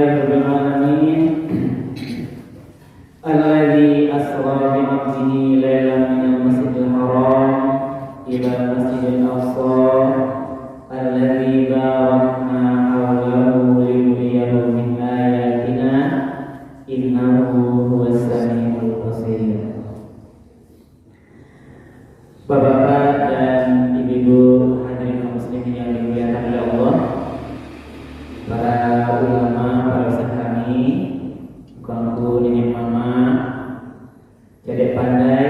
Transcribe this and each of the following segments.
Alhamdulillahirabbil alamin. Alladzi asra bi 'abdihi lailan minal masjidil haram ila masjidil aqsa alladzi barakna hawlahu linuriyahu min ayatina innahu huwas samiul basir. Bapak-bapak dan ibu-ibu hadirin kaum muslimin yang dimuliakan oleh Allah, para ulama, para ustaz kami, kawanku, nenek mama, dedek pandai,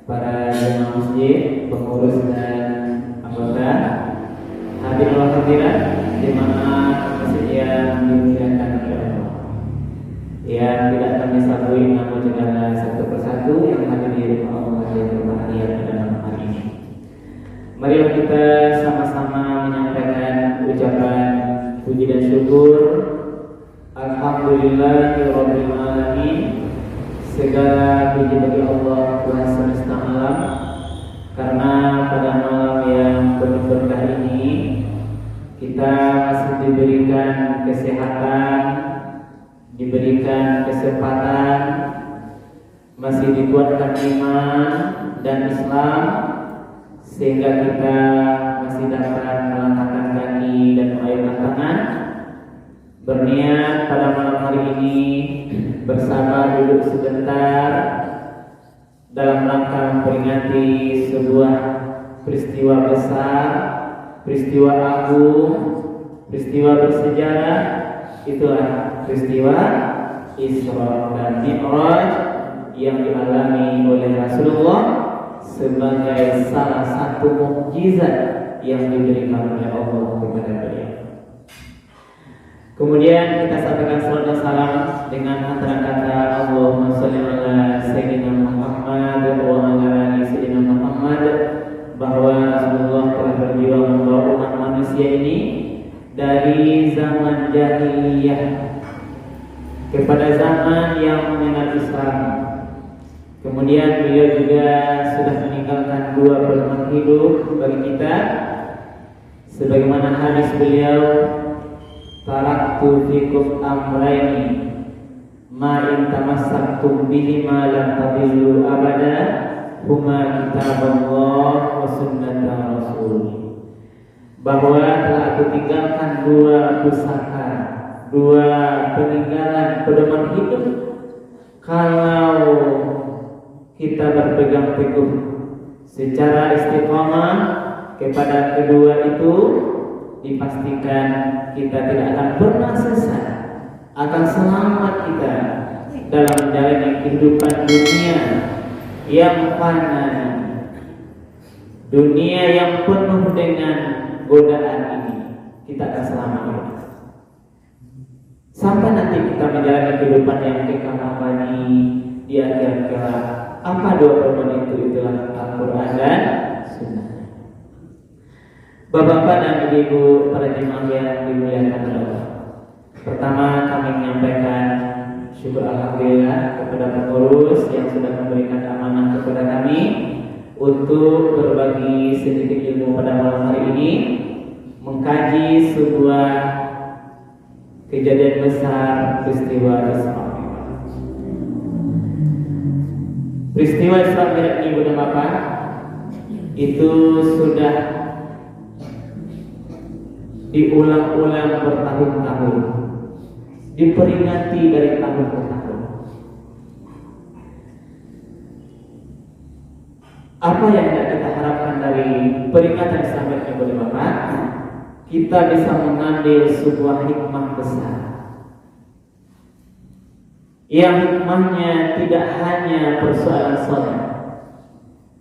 para jemaah masjid, pengurus dan anggota, hadirin wal hadirat jemaah masjid yang dimuliakan oleh Allah, yang tidak kami sabui namun juga satu persatu yang hadir di rumah Allah yang berbahagia pada malam hari ini. Marilah kita sama-sama menyampaikan ucapan puji dan syukur. Alhamdulillahirabbil alamin. Segala puji bagi Allah Tuhan semesta alam, karena pada malam yang penuh berkah ini kita masih diberikan kesehatan, diberikan kesempatan, masih dikuatkan iman dan Islam, sehingga kita masih dapat melangkahkan kaki dan mengayunkan tangan, berniat pada malam hari ini bersama duduk sebentar dalam rangka memperingati sebuah peristiwa besar, peristiwa agung, peristiwa bersejarah. Itulah peristiwa Isra dan Mi'raj yang dialami oleh Rasulullah sebagai salah satu mukjizat yang diberikan oleh Allah kepada beliau. Kemudian kita sampaikan salawat dan salam dengan antara kata Allahumma sholli ala sayyidina Muhammad wa ala ali sayyidina Muhammad, bahwa Rasulullah telah berjuang membawa umat manusia ini dari zaman jahiliyah kepada zaman yang mengenal Islam. Kemudian beliau juga sudah meninggalkan dua pedoman hidup bagi kita, sebagaimana hadis beliau, taraktu fikum amrayni ma in tamassaktum bihima lam tadillu abada huma kitabullah wa sunnata rasul. Bahwa telah aku tinggalkan dua pusaka, dua peninggalan pedoman hidup, kalau kita berpegang teguh secara istiqamah kepada kedua itu, dipastikan kita tidak akan pernah sesat, akan selamat kita dalam menjalani kehidupan dunia yang fana, dunia yang penuh dengan godaan ini. Kita akan selamat sampai nanti kita menjalani kehidupan yang kekal abadi di akhir kelak. Apa dua pedoman itu? Itulah Al-Quran dan Sunnah. Bapak-bapak dan ibu-ibu para jemaah yang dimuliakan Allah, pertama kami menyampaikan syukur alhamdulillah kepada pengurus yang sudah memberikan amanah kepada kami untuk berbagi sedikit ilmu pada malam hari ini, mengkaji sebuah kejadian besar, peristiwa Isra. Peristiwa Isra Mi'raj ini, Bunda Bapak, itu sudah diulang-ulang bertahun-tahun, diperingati dari tahun ke tahun. Apa yang kita harapkan dari peringatan Isra Mi'raj ini, Bunda Bapak? Kita bisa mengambil sebuah hikmah besar, yang hikmahnya tidak hanya persoalan sholat,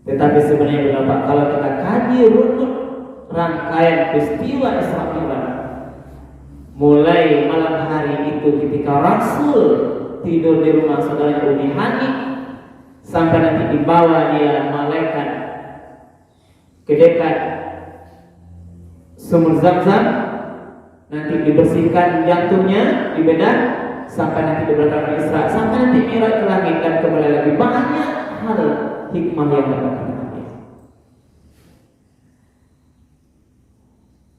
tetapi sebenarnya Bapak, kalau kita kaji runut rangkaian peristiwa Isra Mi'raj, mulai malam hari itu ketika Rasul tidur di rumah saudaranya Ummi Hani, sampai nanti dibawa dia malaikat ke dekat sumur Zam-Zam, nanti dibersihkan jantungnya, dibedah, sampai nanti diberangkatkan Isra, sampai nanti Mi'raj ke langit dan kembali lagi. Banyak hal hikmah yang dapat kita ambil.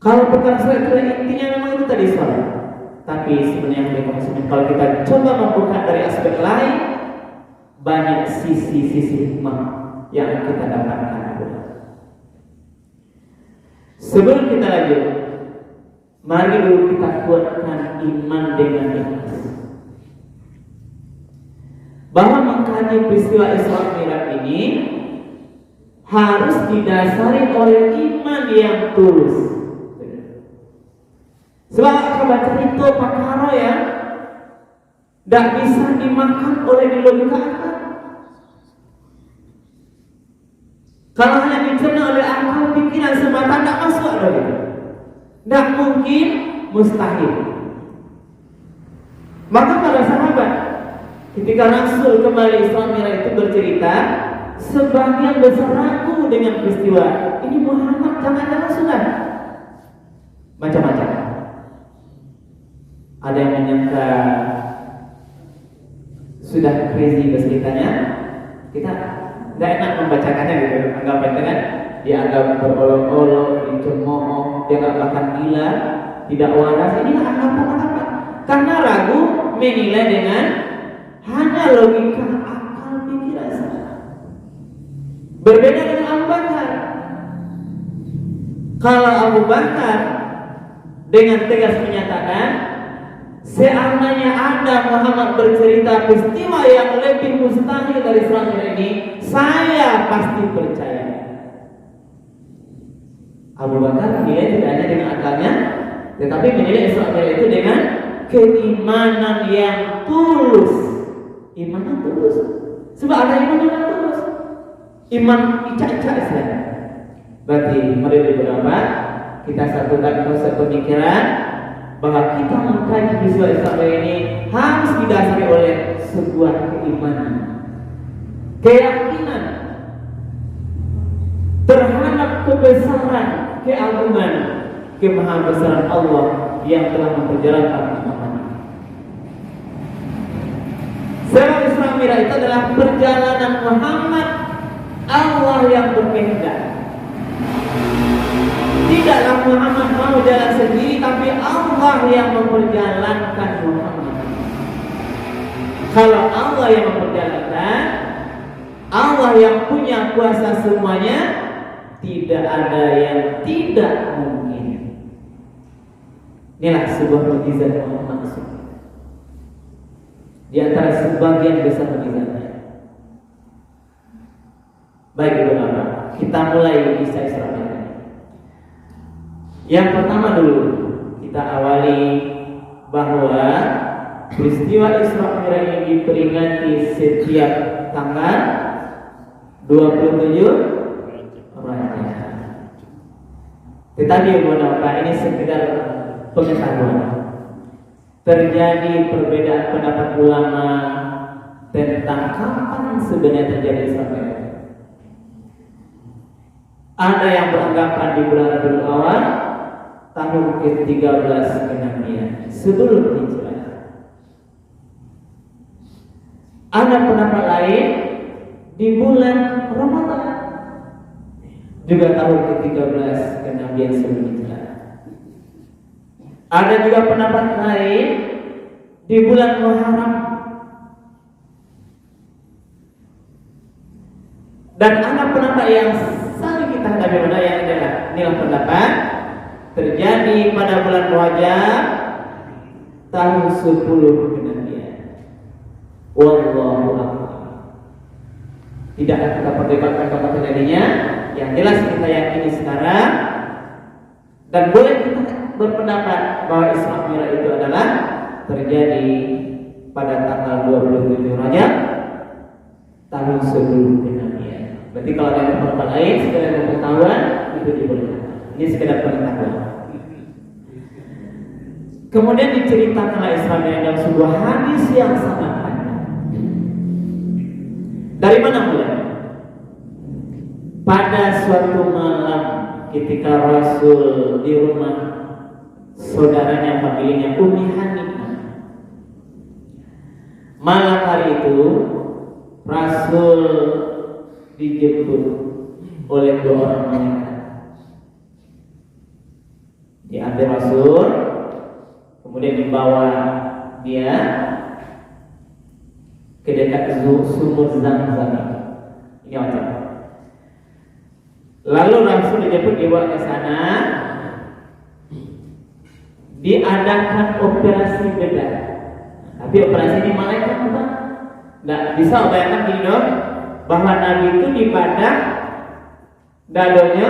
Kalau perkara sholat itu intinya memang itu tadi sholat. Tapi sebenarnya kalau kita coba membuka dari aspek lain, banyak sisi-sisi hikmah yang kita dapatkan. Sebelum kita lanjut, mari dulu kita kuatkan iman dengan ikhlas. Bahwa mengkaji peristiwa Isra Mi'raj ini harus didasari oleh iman yang tulus. Sebab kalau baca itu perkara ya tidak bisa dimakan oleh logika akal. Kalau hanya dicerna oleh akal pikiran semata tidak masuk ada itu. Tidak mungkin, mustahil. Maka para sahabat ketika Rasul kembali Isra Mi'raj itu bercerita, sebagian besar ragu dengan peristiwa ini. Muhammad jangan-jangan sudah macam-macam. Ada yang menyangka sudah crazy ceritanya, kita tidak enak membacakannya gitu, anggap kan? Dianggap berolok-olok, dicemooh, dia nggak makan gila, tidak waras. Ini anggapan-anggapan karena ragu menilai dengan hanya logika akal pikiran saja. Berbeda dengan Abu Bakar. Kalau Abu Bakar dengan tegas menyatakan, seandainya ada Muhammad bercerita peristiwa yang lebih mustahil dari Isra Mi'raj ini, saya pasti percaya. Abu Bakar menilai tidak hanya dengan akalnya, tetapi menilai Isra Mi'raj itu dengan keimanan yang tulus. Iman yang tulus. Sebab ada iman yang tulus. Iman icak-icak saja. Berarti mari beberapa kita satukan konsep pemikiran bahwa kita mengkaji peristiwa Isra Mi'raj ini harus didasari oleh sebuah keimanan, keyakinan terhadap kebesaran, keagungan, kemahabesaran Allah yang telah memperjalankan Muhammad. Sebab Isra Mi'raj itu adalah perjalanan Muhammad, Allah yang berkehendak. Tidaklah Muhammad mau jalan sendiri, tapi Allah yang memperjalankan Muhammad. Kalau Allah yang memperjalankan, Allah yang punya kuasa semuanya, tidak ada yang tidak mungkin. Inilah sebuah mukjizat Muhammad. Di antara sebagian besar mukjizatnya. Baik Bapak, kita mulai kisah Isra Mi'raj. Yang pertama dulu kita awali bahwa peristiwa Isra Mi'raj ini diperingati setiap tanggal 27 Rajab. Tetapi Bapak, ini sekedar pengetahuan. Terjadi perbedaan pendapat ulama tentang kapan sebenarnya terjadi Isra Mi'raj. Ada yang beranggapan di bulan Rabiul Awal tahun ke-13 Kenabian sebelum Hijrah. Ada pendapat lain di bulan Ramadan juga tahun ke-13 Kenabian sebelum Hijrah. Ada juga pendapat lain di bulan Muharram. Dan ada pendapat yang saling kita hadapi yang adalah nilai pendapat terjadi pada bulan Rajab tahun 10 Kenabian. Wallahu a'lam. Tidak akan kita perdebatkan kapan terjadinya. Yang jelas kita yakini sekarang, dan boleh kita berpendapat bahwa Isra Mi'raj itu adalah terjadi pada tanggal 27 Rajab tahun 10 Kenabian. Berarti kalau ada pendapat lain sekedar pengetahuan itu dibolehkan. Ini sekedar pengetahuan. Kemudian diceritakanlah Isra Mi'raj dalam sebuah hadis yang sangat panjang. Dari mana mulai? Pada suatu malam ketika Rasul di rumah saudaranya, familinya Ummi Hanifah. Malam hari itu Rasul dijemput oleh dua orang malaikat. Diambil Rasul, kemudian kemudian dibawa dia ke dekat sumur Zam-Zam. Ini wajib. Lalu Rasul dijemput dibawa ke sana, diadakan operasi bedah. Tapi operasi ini malaikat bukan? Nggak bisa bayangkan gini dong, bahwa Nabi itu dibadah dadonya,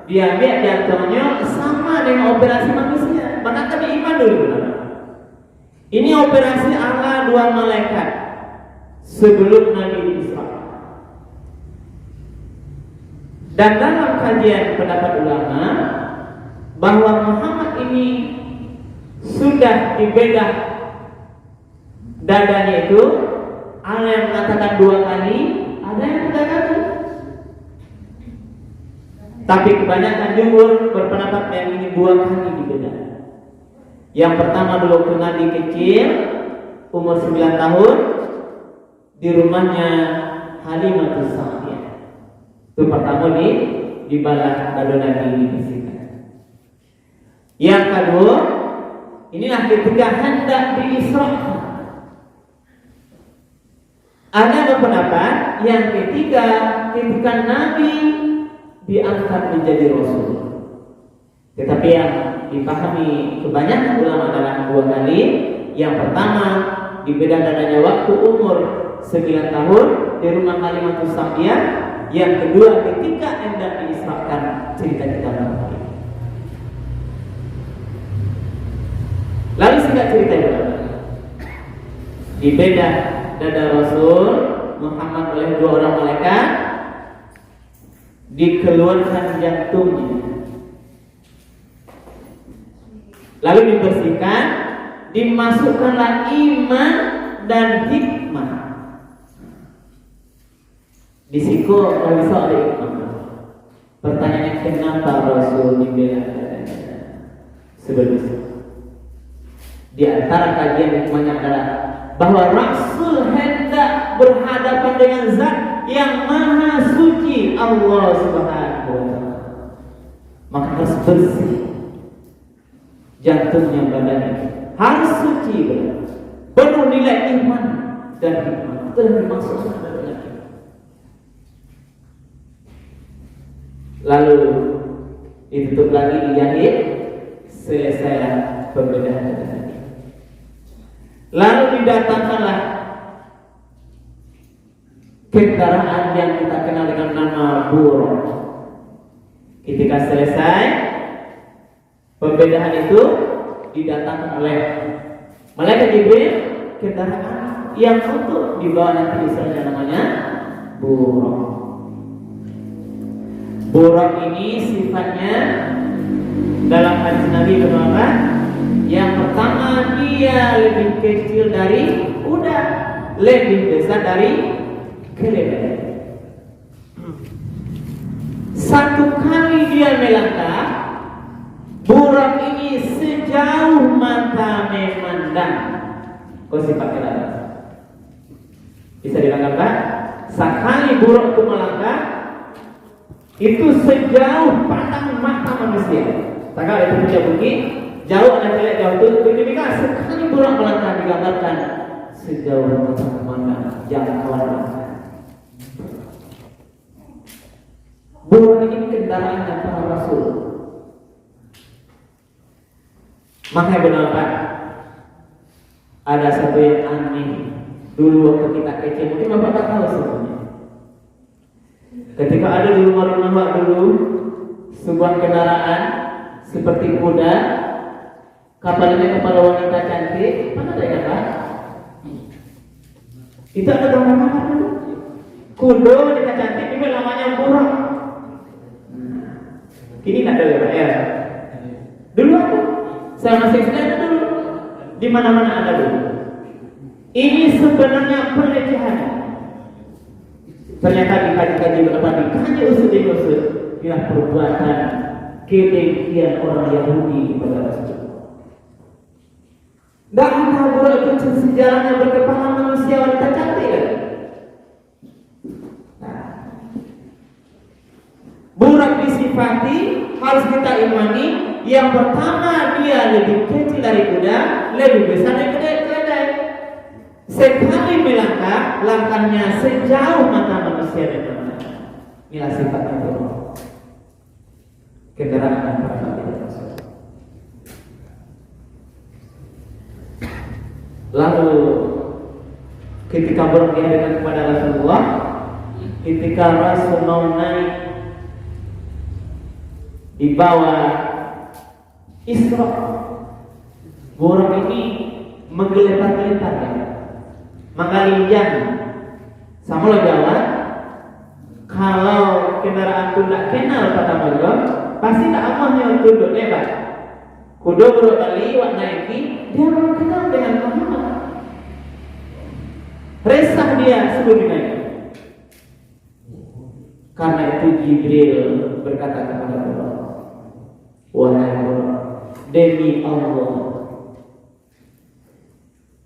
diambil jantungnya sama dengan operasi manusia. Maka kami iman dulu. Ini operasi ala dua malaikat sebelum Nabi Isra. Dan dalam kajian pendapat ulama bahwa Muhammad ini sudah dibedah dadanya itu, ada yang mengatakan 2 kali, ada yang 3 kali. Tapi kebanyakan jumhur berpendapat yang ini 2 kali dibedah. Yang pertama dulu waktu Nabi kecil, umur 9 tahun, di rumahnya Halimatus Sa'diyah. Itu pertama dibalah dado Nabi dibersihkan. Yang kedua, inilah ketika hendak diisra. Ada berpendapat yang ketiga ketika Nabi diangkat menjadi Rasul. Tetapi yang dipahami kebanyakan ulama adalah 2 kali. Yang pertama dibedah dadanya waktu umur 9 tahun di rumah Halimatus Sa'diyah. Yang kedua ketika hendak diisrakan, cerita kita nanti. Lalu singkat cerita itu, dibedah dada Rasul Muhammad oleh 2 orang malaikat, dikeluarkan jantungnya, lalu dibersihkan, dimasukkanlah iman dan hikmah. Disiko Nabi SAW. Pertanyaannya, kenapa Rasul dibelah dadanya sebelum itu? Di antara kajian hikmahnya adalah bahwa Rasul hendak berhadapan dengan Zat yang maha suci, Allah Subhanahu wa Ta'ala. Maka harus bersih jantungnya, badannya harus suci, penuh nilai iman dan hikmah. Itu yang dimaksudkan dengan itu. Lalu ditutup lagi, dijahit, selesailah pembedahan tadi. Lalu didatangkanlah kendaraan yang kita kenal dengan nama buruk. Ketika selesai pembedahan itu, didatangkan oleh malaikat Jibril kendaraan yang untuk dibawa nanti misalnya namanya buruk. Buruk ini sifatnya dalam hadis Nabi berkata, yang pertama dia lebih kecil dari kuda, lebih besar dari keledai. Satu kali dia melangkah, buruk ini sejauh mata memandang. Kau sifat keledai. Bisa dilangkah? Sekali buruk itu melangkah, itu sejauh pandang mata manusia. Takkan itu punya bukti. Jauh ada jelek jauh itu demikian. Sekali buruk melangkah digambarkan sejauh mata memandang, jangkauan mata. Buruk ini kendaraan para Rasul. Makanya benar Pak, ada satu yang aneh. Dulu waktu kita kecil, mungkin Bapak tak tahu sebenarnya. Ketika ada di rumah-rumah dulu sebuah kendaraan seperti kuda, kapalnya kepala wanita cantik, mana ada yang Pak? Itu ada gambar dulu. Kuda wanita cantik itu namanya buruk. Kini tak ada ya? Dulu aku, saya masih ada dulu. Di mana-mana ada dulu. Ini sebenarnya pelecehan. Ternyata dikaji-kaji berapa dikaji usut-usut, ialah perbuatan kedengkian orang Yahudi kepada Rasul. Dan buruk itu sejarahnya berkepala manusia wanita cantik kan? Buruk disifati, harus kita imani Yang pertama, dia lebih kecil dari kuda, lebih besar dari keledai. Sekali melangkah, langkahnya sejauh mata manusia dan manusia. Inilah sifatnya buruk. Kendaraan yang pernah tidak masuk. Lalu ketika berkaitan kepada Rasulullah, ketika Rasul mau naik di bawah Isra, burung ini menggeletar-geletar ya, mengalinjang. Sama lo jawab, kalau kendaraan itu tidak kenal pada burung, pasti tak amahnya tunduk hebat. Kudo buruk kali wak naiki, dia belum kenal dengan Muhammad. Resah dia sebelum naik. Karena itu Jibril berkata kepada Allah, wahai Allah, demi Allah,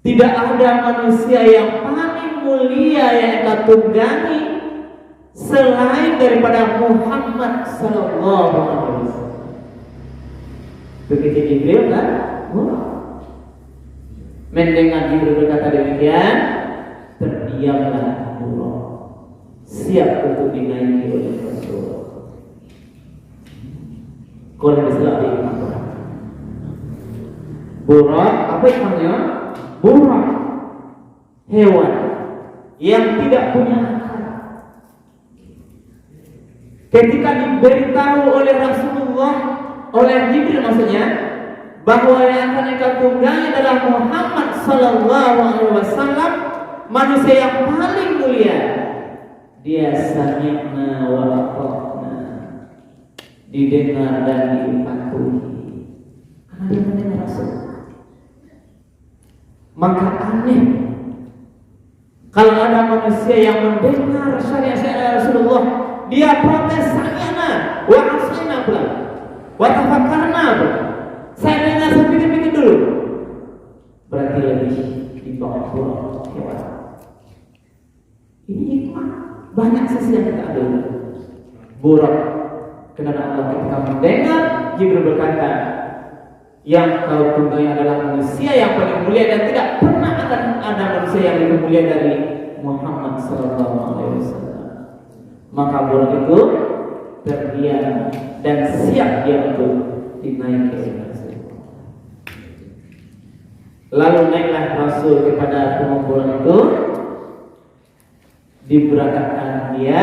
tidak ada manusia yang paling mulia yang engkau tunggangi selain daripada Muhammad sallallahu alaihi wasallam. Begitu Jibril kan? Mendengar Jibril berkata demikian, terdiamlah Allah, siap untuk dinaiki oleh Rasul. Kalau Islam di Al-Quran, burak apa namanya? Burak, hewan yang tidak punya akal. Ketika diberitahu oleh Rasulullah, oleh Jibril maksudnya, bahwa yang akan engkau tunggangi adalah Muhammad sallallahu alaihi wasallam, manusia yang paling mulia. Dia sami'na wa ata'na, didengar dan dipatuhi, karena dia mendengar Rasul. Maka aneh kalau ada manusia yang mendengar syariat Rasulullah, dia protes, sami'na wa ata'na pula, wa tafakkarna pula. Saya dengar, saya pikir-pikir dulu. Berarti lebih di bawah hewan. Ini hikmah. Banyak sisi yang kita ambil. Burak, karena Allah ketika mendengar, Jibril berkata, yang kau tunggangi adalah manusia yang paling mulia, dan tidak pernah akan ada manusia yang lebih mulia dari Muhammad sallallahu alaihi wasallam. Maka burak itu terdiam dan siap dia untuk dinaiki. Lalu naiklah Rasul kepada pengumpulan itu, diberangkatkan dia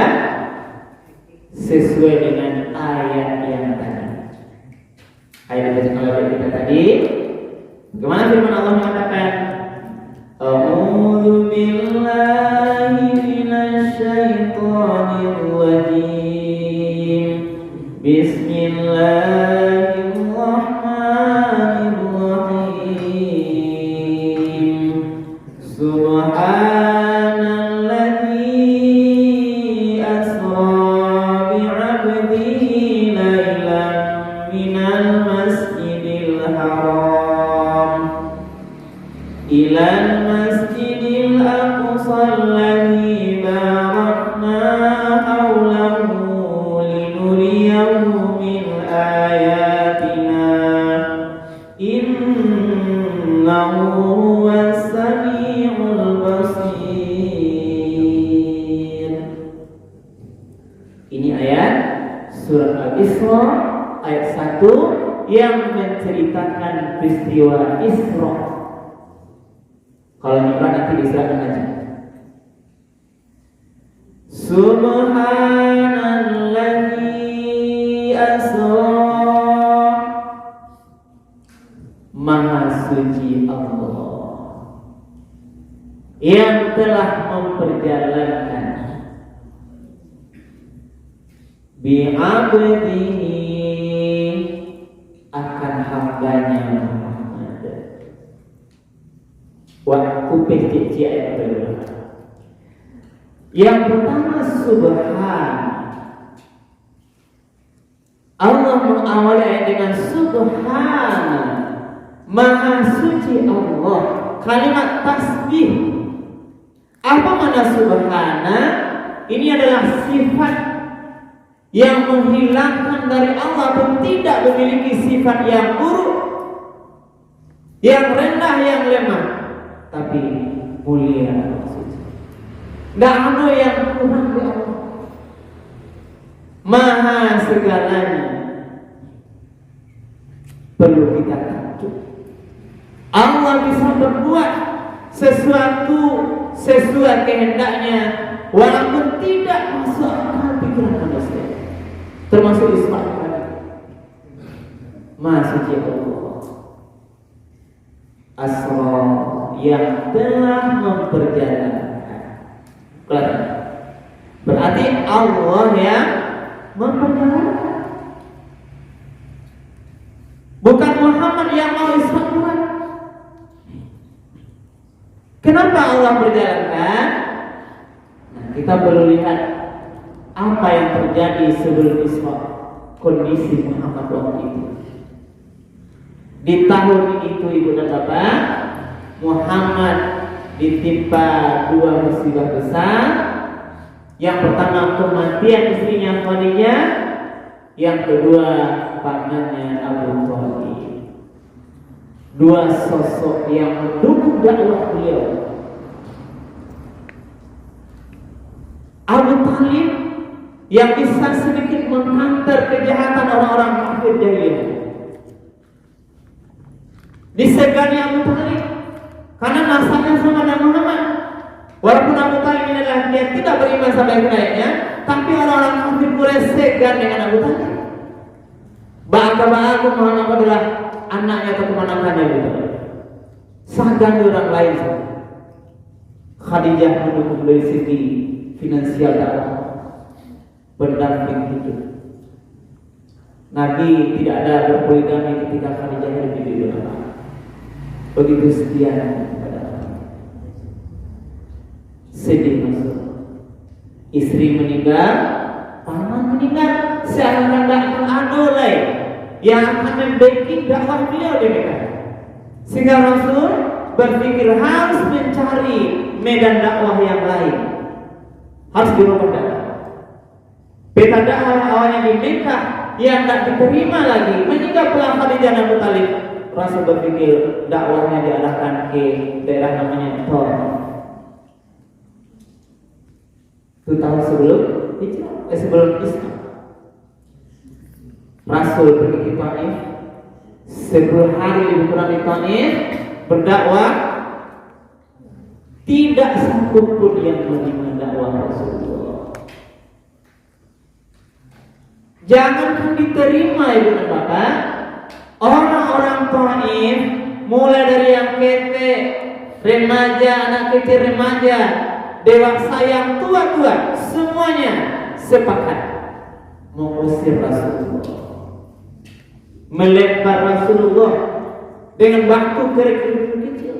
sesuai dengan ayat yang tadi. Ayat yang dibacakan oleh kita tadi. Bagaimana firman Allah mengatakan? A'udzu billahi minasy syaithanir rajim. Bismillahirrahmanirrahim. Subhanalladzi asra bi'abdihi lailan minal masjidil haram ilal masjidil aqsa alladzi barakna hawlahu linuriyahu min ayatina innahu huwas samiul basir. Ini ayat surat Al-Isra ayat 1 yang menceritakan peristiwa Isra. Kalau Imran nanti diserahkan aja. Subhanalladzi asra, Maha suci Allah yang telah memperjalankan bi'abdihi akan hambanya Muhammad. Waktu PCC ayat kedua. Yang pertama subhan. Allah mengawali ayat dengan subhan, Maha suci Allah. Kalimat tasbih. Apa makna subhana? Ini adalah sifat yang menghilangkan dari Allah pun tidak memiliki sifat yang buruk, yang rendah, yang lemah, tapi mulia dan suci. Tidak ada yang kurang di Allah. Maha segalanya. Perlu kita takut. Allah bisa berbuat sesuatu sesuai kehendaknya, walaupun tidak masuk akal pikiran manusia. Termasuk Ismail. Maha suci Allah. Asra yang telah memperjalankan. Berarti Allah yang memperjalankan. Bukan Muhammad yang mau Isra. Kenapa Allah berjalankan? Nah, kita perlu lihat apa yang terjadi sebelum Isra, kondisi Muhammad waktu itu. Di tahun itu ibu dan bapak, Muhammad ditimpa dua musibah besar. Yang pertama kematian istrinya Khadijah, yang kedua pamannya Abu Thalib. Dua sosok yang mendukung dakwah beliau. Abu Thalib yang bisa sedikit menghantar kejahatan orang-orang kafir jahiliyah. Disegani Abu Thalib karena nasabnya sama Nabi Muhammad. Walaupun Abu Thalib ini adalah dia tidak beriman sampai akhirnya, tapi orang-orang kafir boleh segan dengan Abu Thalib. Bahkan Muhammad adalah anaknya atau keponakannya gitu. Segan orang lain. Khadijah mendukung dari segi finansial dakwah, pendamping hidup. Nabi tidak ada berpoligami ketika Khadijah hidup di dunia. Begitu setia kepada Allah. Sedih masuk. Istri meninggal, paman meninggal, seakan tidak ada lain yang akan membacking dakwah beliau di Mekah. Sehingga Rasul berpikir harus mencari medan dakwah yang lain. Harus dirubah dakwah. Peta dakwah awalnya di Mekah yang tidak diterima lagi, meninggal pula Khadijah dan Abu Thalib. Rasul berpikir dakwahnya diarahkan ke daerah namanya Tor. Itu tahun sebelum Islam. Rasul pergi ke Taif, 10 hari lebih kurang di Taif berdakwah. Tidak satu pun yang menerima dakwah Rasulullah. Jangan diterima ibu dan bapak. Orang-orang Taif mulai dari yang kete, remaja, anak kecil remaja, dewasa yang tua-tua, semuanya sepakat mengusir Rasulullah, melempar Rasulullah dengan batu kerikil kecil.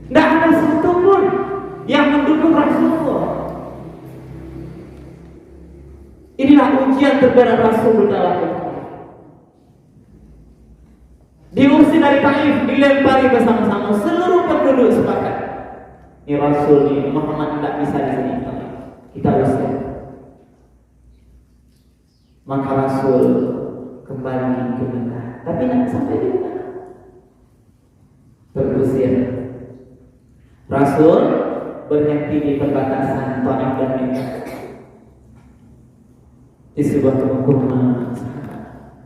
Tidak ada satu pun yang mendukung Rasulullah. Inilah ujian terberat Rasul berdakwah. Diusir dari Taif, dilempari bersama-sama, seluruh penduduk sepakat. Ini Rasul ini Muhammad tidak bisa di sini. Kita usir. Maka Rasul kembali ke Mekah, tapi tidak sampai di Mekah. Terusir. Rasul berhenti di perbatasan Taif dan Mekah. Di sebuah pemukiman.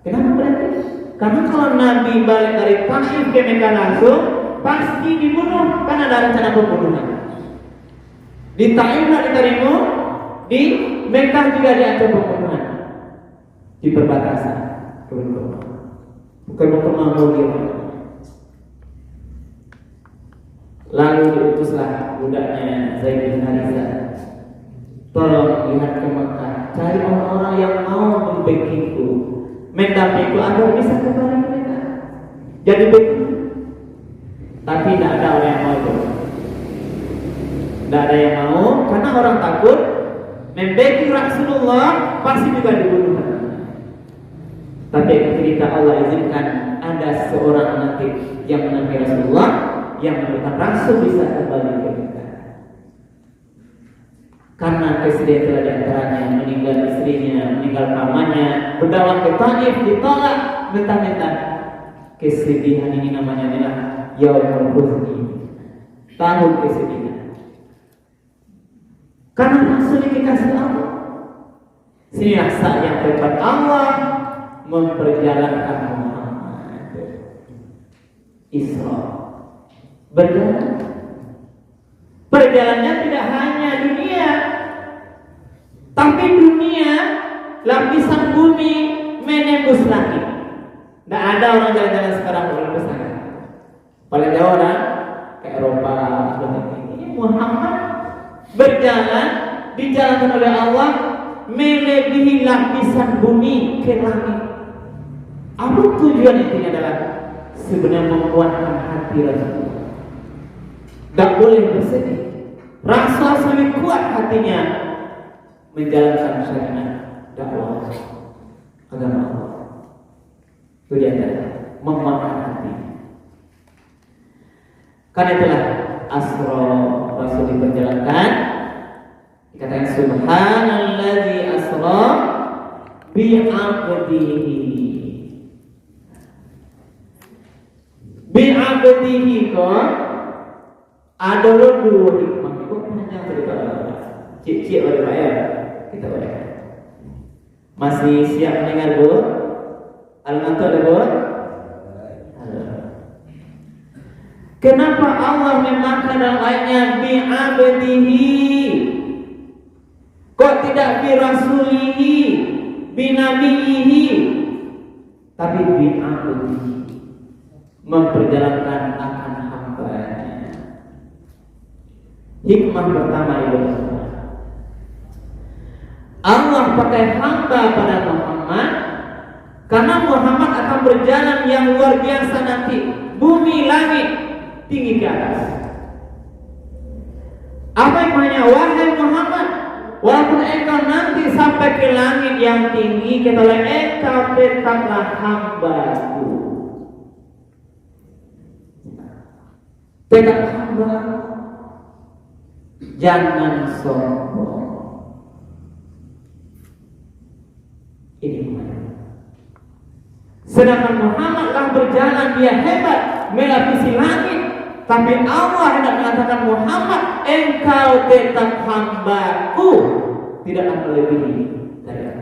Kenapa berhenti? Karena kalau Nabi balik dari Taif ke Mekah langsung, pasti dibunuh karena ada rencana pembunuhan. Di Taif tidak diterima, di Mekah juga diancam pembunuhan. Di perbatasan, bukan mau dia. Lalu diutuslah budaknya Zaid bin Harithah. Tolong lihat ke Mekah, cari orang-orang yang mau membackingku, mendampingku agar bisa kembali ke Mekah. Jadi backing. Tapi tidak ada orang yang mau itu. Tidak ada yang mau karena orang takut membacking Rasulullah pasti juga dibunuh. Tapi ketika Allah izinkan ada seorang nabi yang menemui Rasulullah, yang menemukan Rasul bisa kembali ke Mekah. Karena kesedihan telah diantaranya meninggal istrinya, meninggal pamannya, berdakwah ke Taif, ditolak, minta-minta. Kesedihan ini namanya adalah Yaumul Huzni, tahun kesedihan. Karena Rasul dikasih Allah. Sinilah saat yang tepat Allah memperjalankan Muhammad Isra. Berjalan. Perjalanannya tidak hanya dunia, tapi dunia, lapisan bumi menembus langit. Tidak ada orang jalan-jalan sekarang menembus langit. Paling jauh orang ke Eropa. Ini Muhammad berjalan, dijalankan oleh Allah melebihi lapisan bumi ke langit. Apa tujuan intinya adalah sebenarnya menguatkan hati Rasulullah. Tak boleh bersedih. Rasa sangat kuat hatinya menjalankan syariat dakwah agama Allah. Itu dia menguatkan hati. Karena itulah Asra Rasul diperjalankan. Dikatakan Subhanalladzi asra bi'abdihi kok ada dua hikmah. Kok panjang cerita cik-cik oleh Pak ya? Kita boleh. Masih siap mendengar Bu? Al-Ngantuk ada Bu? Kenapa Allah memakai dalam ayatnya bi'abdihi? Kok tidak bi rasulihi, bi nabiyihi, tapi bi abdihi, memperjalankan akan hambanya. Hikmah pertama itu Allah pakai hamba pada Muhammad karena Muhammad akan berjalan yang luar biasa nanti, bumi langit tinggi ke atas. Apa hikmahnya? Wahai Muhammad, walaupun engkau nanti sampai ke langit yang tinggi, katalah engkau tetaplah hamba-Ku. Tetap hamba, jangan sombong. Ini sedangkan Muhammadlah berjalan, dia hebat, melapisi langit. Tapi Allah hendak mengatakan Muhammad, engkau tetap hamba-Ku, tidak akan melebihi dari aku.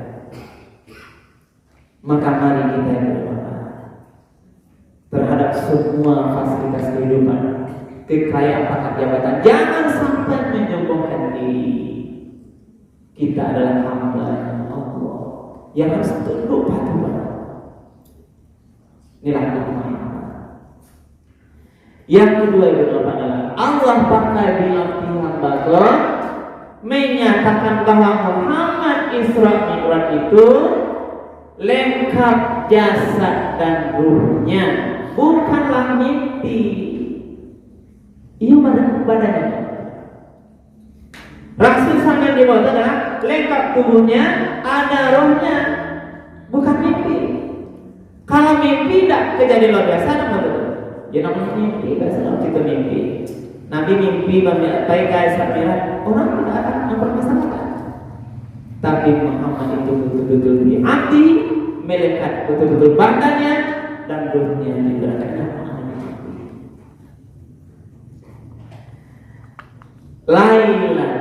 Maka mari kita berdoa terhadap semua fasilitas kehidupan, kekayaan, pangkat jabatan. Jangan sampai menyombongkan diri. Kita adalah hamba Allah yang harus tunduk patuh pada Allah. Inilah hikmah. Yang kedua itu adalah Allah pakai bilang hamba menyatakan bahwa Muhammad Isra Mi'raj itu lengkap jasad dan ruhnya, bukanlah mimpi. Ia badannya. Rasul sampai di bawah adalah lengkap tubuhnya, ada rohnya, bukan mimpi. Kalau mimpi tidak kejadian luar biasa, betul. Ya namanya mimpi, bahasa kita mimpi. Nabi mimpi baik Isra Mi'raj, orang tidak akan mempermasalahkan. Tapi Muhammad itu betul-betul diabdi, melekat betul-betul badannya dan ruhnya digerakkan. Laila,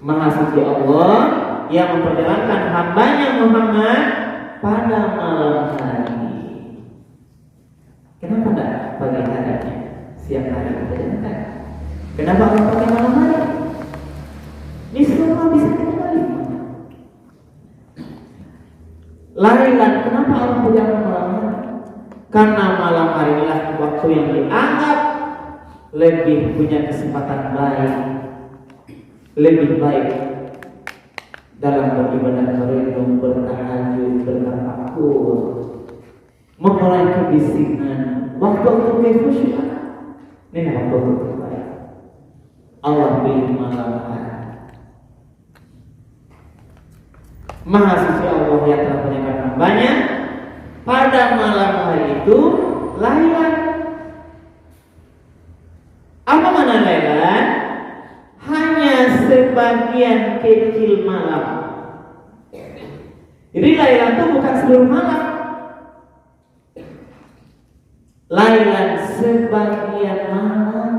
Maha Suci Allah yang memperjalankan hambanya Muhammad pada malam hari. Kenapa tidak pagi harinya, siang hari kita jalankan? Kenapa Allah pakai malam hari? Ini semua bisa kita balik. Lailan, kenapa Allah berjalan malam hari? Karena malam hari inilah waktu yang dianggap lebih punya kesempatan baik, lebih baik dalam beribadah, merenung, bertahajud, bertafakur, memulai kebisingan, waktu-waktu kekhusyuan. Ini waktu terbaik. Allah pilih malam hari. Maha Suci Allah yang telah menyiapkan hambanya pada malam hari itu lailan. Apa makna lailan? sebagian kecil malam. Jadi Lailan itu bukan seluruh malam. Lailan sebagian malam.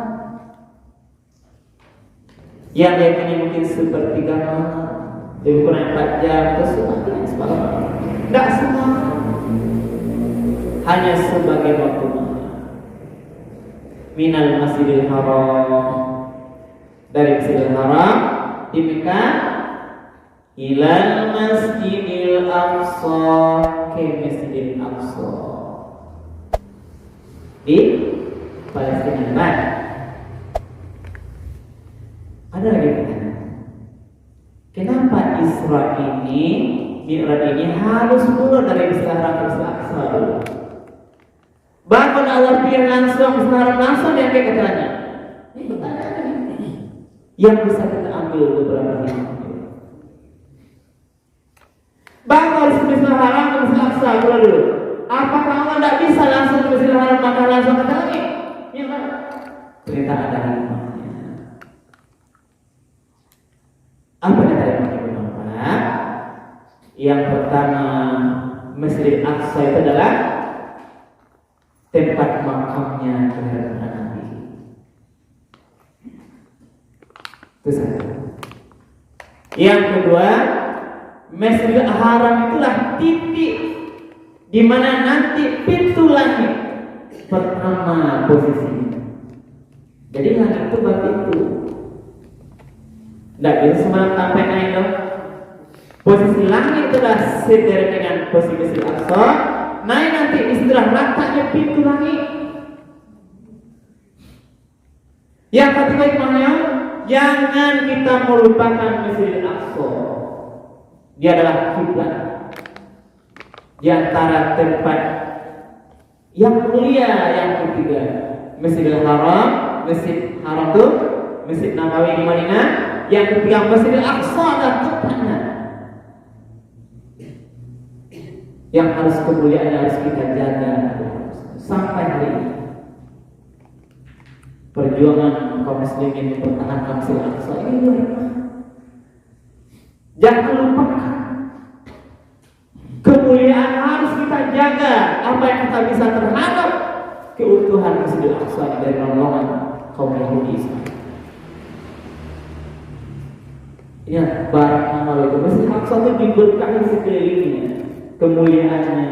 Yang biasanya mungkin sepertiga malam, lebih kurang 4 jam, atau sebagian semalam. Tidak semua, hanya sebagai waktu malam. Minal Masjidil Haram, dari Masjidil Haram di Mekah, ilal Masjidil Aqsa, ke Masjidil Aqsa di Palestina Barat. Ada lagi pertanyaan, kenapa Isra ini, Mi'raj ini harus mulai dari Masjidil Haram ke Masjidil Aqsa dulu? Bahkan Allah pilih langsung Masjidil Haram langsung dia kayak katanya. Ini pertanyaan ini yang bisa kita ambil beberapa hikmah. Bahkan harus ke Masjidil Haram ke Masjidil Aqsa dulu. Apakah Allah tidak bisa langsung ke Masjidil Haram maka langsung kata lagi? Ternyata ada hikmahnya. Apa yang kita yang pertama, Masjidil Aqsa itu adalah tempat makamnya kehadiran Nabi. Itu satu. Yang kedua, Masjidil Haram itulah titik di mana nanti pintu langit pertama posisinya. Jadi langit itu bab itu. Tidak bisa semalam sampai naik dong. Posisi langit itu adalah sederhana dengan posisi Masjidil Aqsa. Naik nanti istilah letaknya pintu langit. Yang ketiga hikmahnya, jangan kita melupakan Masjidil Aqsa. Dia adalah kiblat di antara tempat yang mulia yang ketiga. Masjidil Haram, Masjid Haram itu Masjid Nabawi di Madinah. Yang ketiga Masjidil Aqsa adalah tempatnya yang harus kemuliaannya harus kita jaga sampai hari ini. Perjuangan kaum muslimin mempertahankan Masjidil Aqsa ini luar biasa. Jangan lupakan kemuliaan harus kita jaga. Apa yang kita bisa terhadap keutuhan Masjidil Aqsa dari rombongan kaum Yahudi Islam. Ini barak nama itu Masjidil Aqsa itu diberkahi sekelilingnya, kemuliaannya,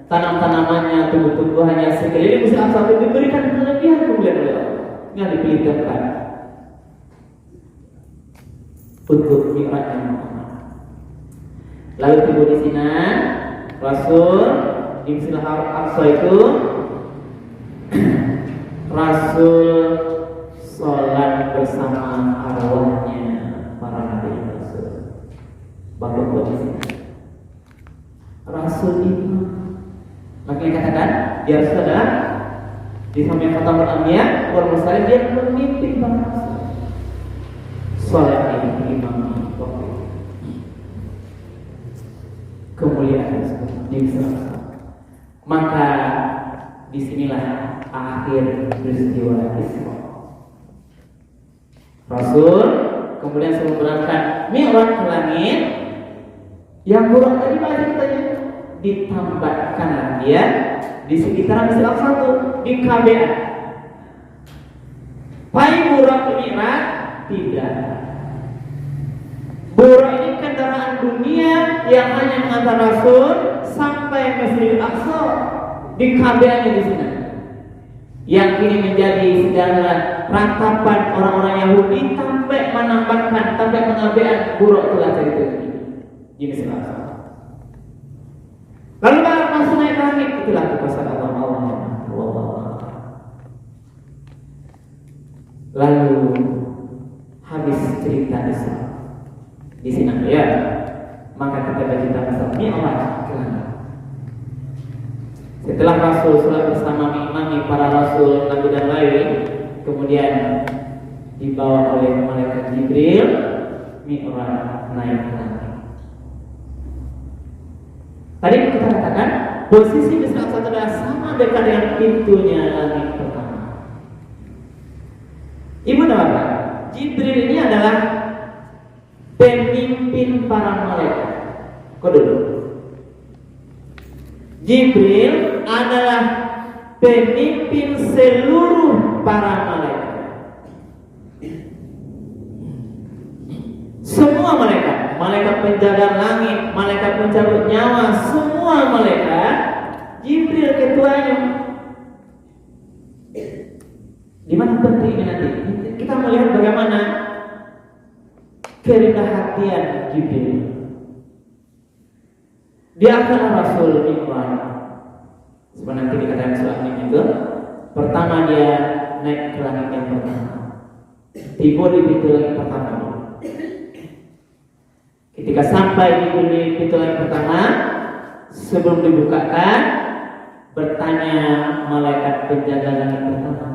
tanam-tanamannya, tumbuh-tumbuhannya sekeliling Masjidil Aqsa itu diberikan kelebihan kemuliaan oleh Allah. Yang dipilihkan untuk Mi'raj yang Muhammad. Lalu tiba di sini Rasul di Masjidil Aqsa itu Rasul sholat bersama arwahnya para nabi Rasul. Bapak di sini Rasul itu makanya katakan dia Rasul adalah di samping khatamul anbiya wal mursalin, dia memimpin para rasul. Sholat ini imam waktu itu. Kemuliaan di sana. Maka disinilah akhir peristiwa Isra. Rasul kemudian sebelum berangkat Mi'raj ke langit, yang buruk tadi banyak tanya ditambahkan dia di sekitaran Masjidil Aqsa di KBA. Pai buruk Mi'raj tidak. Buruk ini kendaraan dunia yang hanya mengantar Rasul sampai Masjidil Aqsa di KBA-nya di sana. Yang ini menjadi sejarah ratapan orang-orang Yahudi sampai menambahkan sampai pengabean buruk telah cerita ini di Masjidil Aqsa. Lalu langsung naik ke langit, itulah kekuasaan Allah. Lalu habis cerita Isra di sini ya, maka kita bercerita tentang Mi'raj ke langit. Setelah Rasul sholat bersama mengimami para Rasul, Nabi dan lain, kemudian dibawa oleh malaikat Jibril, Mi'raj naik ke langit. Tadi kita katakan posisi Masjidil Aqsa adalah sama dekat dengan pintunya langit pertama. Ibu dan bapak, Jibril ini adalah pemimpin para malaikat. Kok dulu? Jibril adalah pemimpin seluruh para malaikat. Semua malaikat, malaikat penjaga langit, malaikat pencabut nyawa, semua malaikat, Jibril ketuanya. Di mana pentingnya nanti? Kita melihat bagaimana kerendah hatian Jibril. Dia adalah Rasul Ikhwan. Sebenarnya nanti dikatakan soal ini itu. Pertama dia naik ke langit yang pertama. Tiba di pintu langit pertama. Ketika sampai di pintu langit pertama, sebelum dibukakan, bertanya malaikat penjaga langit pertama,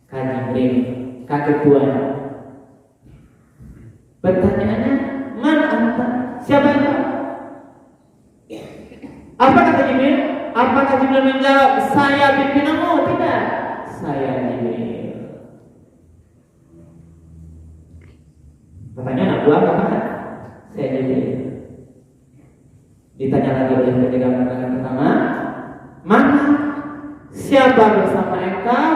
Kak Jibril, kakek Tuhan. Pertanyaannya, mana anta? Siapa anda? Apa kata Jibril? Apakah Jibril menjawab, saya pimpinanmu? Tidak, saya Jibril. Pertanyaan aku apa? Saya Jibril. Ditanya lagi oleh penjaga langit pertama, mana? Siapa bersama engkau?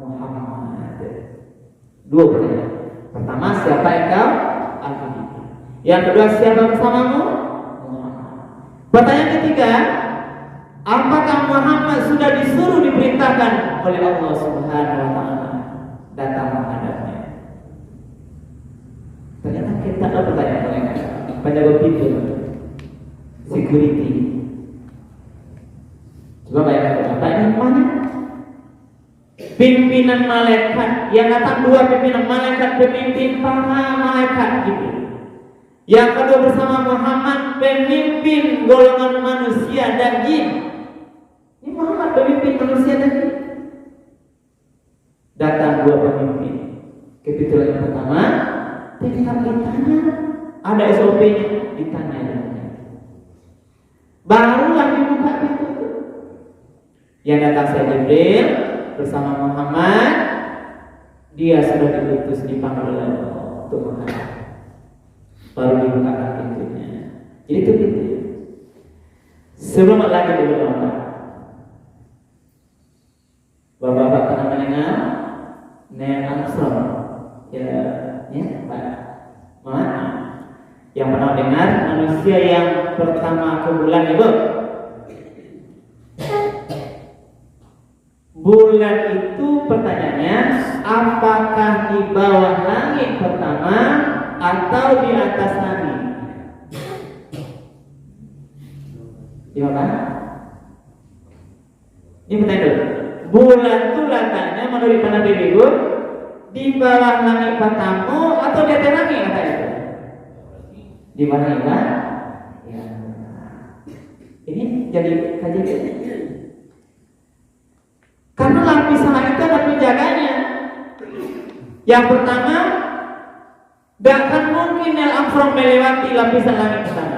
Muhammad. Dua pertanyaan. Pertama, siapa engkau? Aku. Yang kedua, siapa bersamamu? Muhammad. Pertanyaan ketiga, apakah Muhammad sudah disuruh diperintahkan oleh Allah Subhanahu wa taala datang menghadapnya? Ternyata kita ada pertanyaan mereka. Penjaga pintu, security. Coba bayangkan, apa ini namanya? Pimpinan malaikat, yang datang dua pimpinan malaikat, pemimpin para malaikat gitu. Yang kedua bersama Muhammad, pemimpin golongan manusia dan jin. Ini Muhammad pemimpin manusia dan jin. Datang dua pemimpin. Ketika yang pertama, ketika ditanya, ada SOP-nya, ditanya. Barulah dibuka pintu. Yang datang saya Jibril bersama Muhammad, dia sudah diutus dipanggil oleh Allah untuk menghadap. Baru dibuka pintunya. Jadi itu pintu. Sebelum lagi dibuka, Bapak-bapak pernah mendengar Neil Armstrong, Pak Muhammad, yang pernah dengar manusia yang pertama ke bulan itu. Bulan itu pertanyaannya, apakah di bawah langit pertama atau di atas langit? Di mana? Ini pertanyaan dulu. Bulan itu letaknya menurut pandang ibu di bawah langit pertama atau di atas langit katanya? Di mana ya? Ya. Ini jadi kajian. Karena lapisan langit itu ada penjaganya. Yang pertama, tidak akan mungkin Neil Armstrong melewati lapisan langit pertama.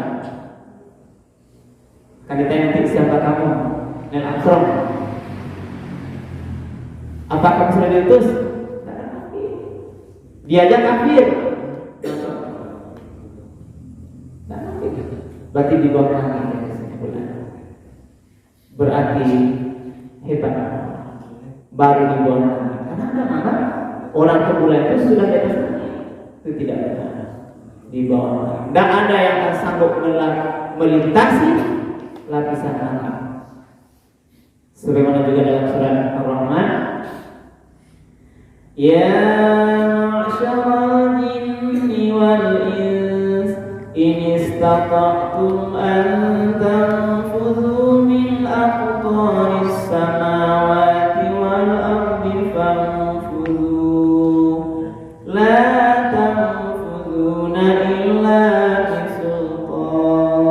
Kan ditanya nanti siapa kamu? Neil Armstrong. Apa kamu sudah diutus? Diajak kafir. Berarti di bawah langit. Berarti hebat. Baru di bawah langit. Karena ada mana? Orang ke bulan itu sudah di atas langit. Itu tidak benar. Di bawah langit. Tidak ada yang akan sanggup melintasi lapisan langit. Sebagaimana juga dalam surat Ar-Rahman, ya ma'syaral jinni wal ins in istata'tum an tanfudhu min aqtaris samawati wal ardi fanfudhu la tanfudhuna illa bisultan.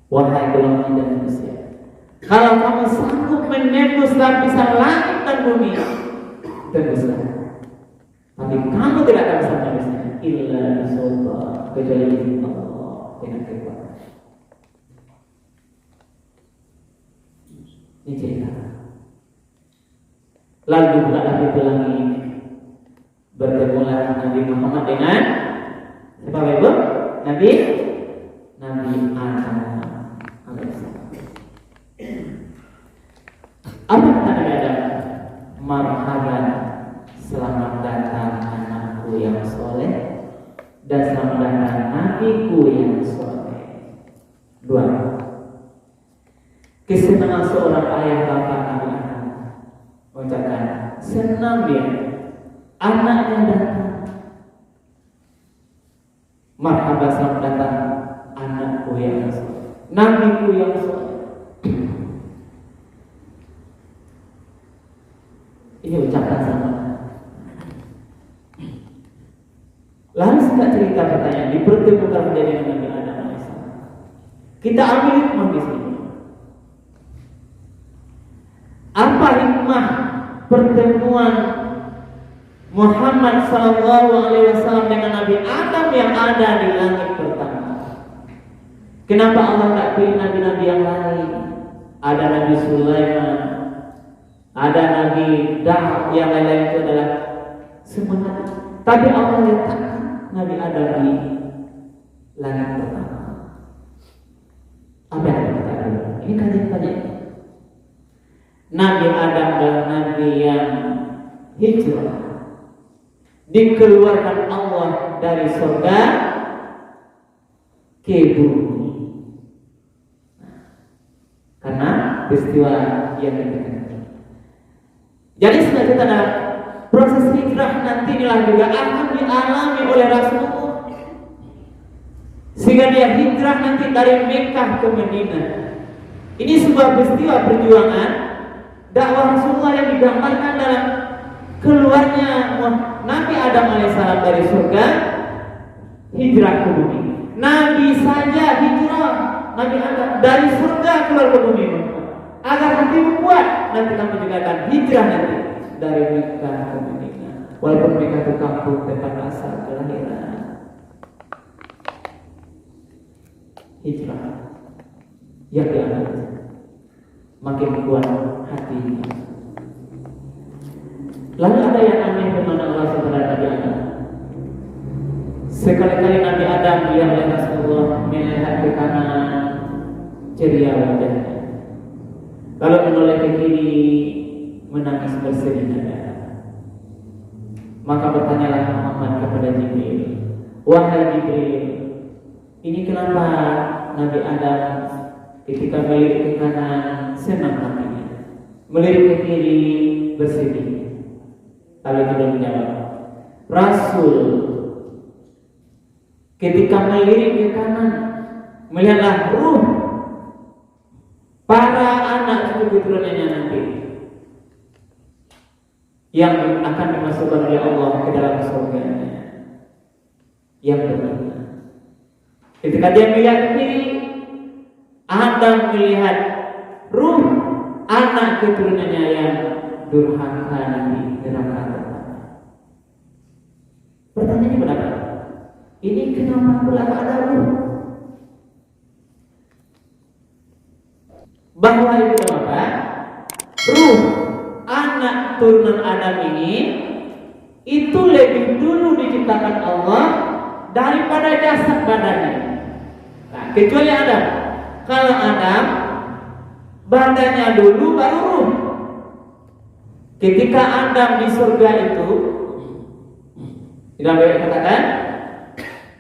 Wahai golongan dan manusia, kalau kamu sanggup menembus lapisan langit dan bumi, tembuslah. Tapi kamu tidak akan bisa menembusnya illa bisultan, kecuali izin Allah dengan kekuatan. Ini cerita. Lalu bukalah pintu langit, bertemulah Nabi Muhammad dengan siapa Ibu? Nabi Adam alaihissalam. Apa kata Nabi Adam? Marhaban, selamat datang anakku yang soleh, dan selamat datang nabiku yang soleh. Dua, kesenangan seorang ayah bapak Nabi Adam mengucapkan senang dia anaknya datang. Marhaban, selamat datang anakku yang soleh, nabiku yang soleh. Ini ucapan sama. Lalu singkat cerita pertanyaan dipertemukan menjadi Nabi Adam alaihissalam. Kita ambil hikmah di sini. Apa hikmah pertemuan Muhammad sallallahu alaihi wasallam dengan Nabi Adam yang ada di langit pertama? Kenapa Allah tak pilih nabi-nabi yang lain? Ada Nabi Sulaiman, ada Nabi Dawud, yang lain-lain itu adalah semangat. Tapi Allah letakkan Nabi Adam di langit pertama. Apa yang kita katakan? Ini kajian. Nabi Adam adalah Nabi yang hijrah, dikeluarkan Allah dari surga ke bumi karena peristiwa yang kita. Jadi selanjutnya adalah proses hijrah nantilah juga akan dialami oleh Rasulullah, sehingga dia hijrah nanti dari Mekah ke Madinah. Ini sebuah peristiwa perjuangan dakwah Rasulullah yang digambarkan dalam keluarnya Nabi Adam alaihissalam dari surga, hijrah ke bumi. Nabi saja hijrah, Nabi Adam dari surga keluar ke bumi, agar nanti membuat nanti kami juga akan hijrah nanti dari Mekah ke Madinah. Walaupun Mekah itu kampung tempat asal kelahiran. Hijrah yang dialami makin kuat hatinya. Lalu ada yang aneh firman Allah kepada Nabi Adam. Sekali-kali Nabi Adam melihat oleh Rasulullah melihat ke kanan ceria wajahnya, lalu menoleh ke kiri menangis bersedih dada. Maka bertanyalah Muhammad kepada Jibril, wahai Jibril, ini kenapa Nabi Adam ketika melirik ke kanan senang hatinya, melirik ke kiri bersedih? Lalu Jibril menjawab, Rasul ketika melirik ke kanan melihatlah ruh para anak cucu keturunannya nanti yang akan dimasukkan oleh Allah ke dalam surga-Nya yang benar. Ketika dia melihat ke kiri, Adam melihat ruh anak keturunannya yang durhaka di neraka. Pertanyaannya kenapa? Ini kenapa pula ada ruh? Bahwa itu apa? Ruh anak turunan Adam ini itu lebih dulu diciptakan Allah daripada jasad badannya. Nah, kecuali Adam. Kalau Adam badannya dulu baru ruh. Ketika Adam di surga itu, tidak boleh katakan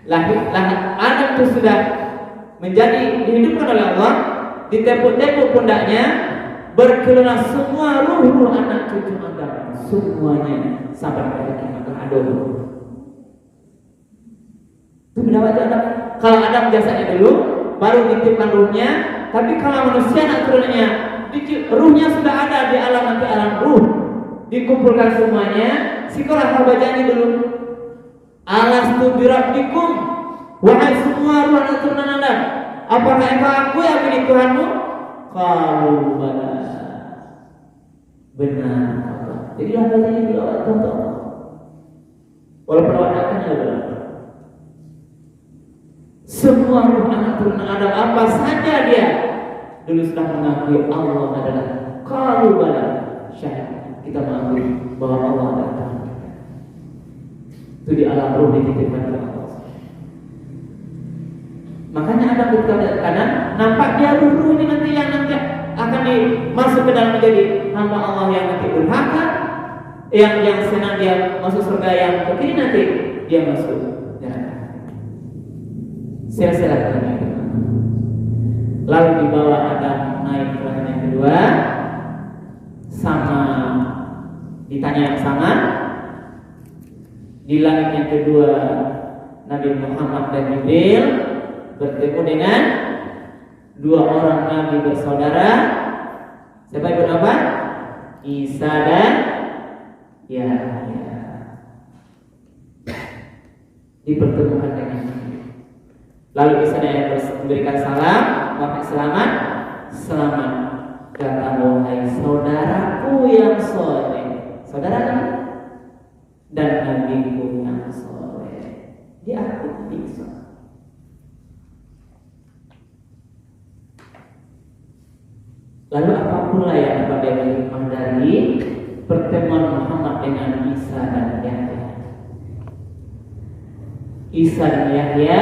Adam itu sudah menjadi dihidupkan oleh Allah, ditepuk-tepuk pundaknya, berkelana semua ruh-ruh anak cucu Adam, semuanya sampai pada kiamat ada ruh. Itu mendapat Adam. Kalau Adam jasadnya dulu, baru dititipkan ruhnya. Tapi kalau manusia anak turunannya, ruhnya sudah ada di alam nanti, alam ruh, dikumpulkan semuanya. Sekarang bacanya dulu. Alastu birabbikum, wahai semua ruh anak turunan Adam, apakah engkau aku yang menjadi Tuhanmu? Qalu bala. Benar. Jadi bacanya dulu awal contoh. Walaupun awalnya benar. Semua ruh anak turunan Adam apa saja dia dulu sudah mengakui Allah adalah qalu bala, syahid, kita mengakui bahwa Allah adalah Tuhan. Itu di alam ruh dititipkan oleh Allah. Makanya ada kadang nampak dia ruh ini nanti yang nanti akan dimasuk ke dalam menjadi hamba Allah yang nanti durhaka, yang senang dia masuk surga, yang kekini nanti dia masuk neraka. Silsilah ini. Lalu dibawa Adam naik ke langit yang kedua, sama ditanya yang sama. Di langit yang kedua Nabi Muhammad dan Jibril bertemu dengan dua orang nabi bersaudara. Siapa ibu nama? Isa dan Yahya. Dipertemukan dengan lalu Isa dan Yahya memberikan salam, wahai selamat, selamat datang wahai saudaraku yang soleh, saudara dan nabiku yang soleh. Dia bisa. Lalu apa pula yang dapat dia hikmah dari pertemuan Muhammad dengan Isa dan Yahya? Isa dan Yahya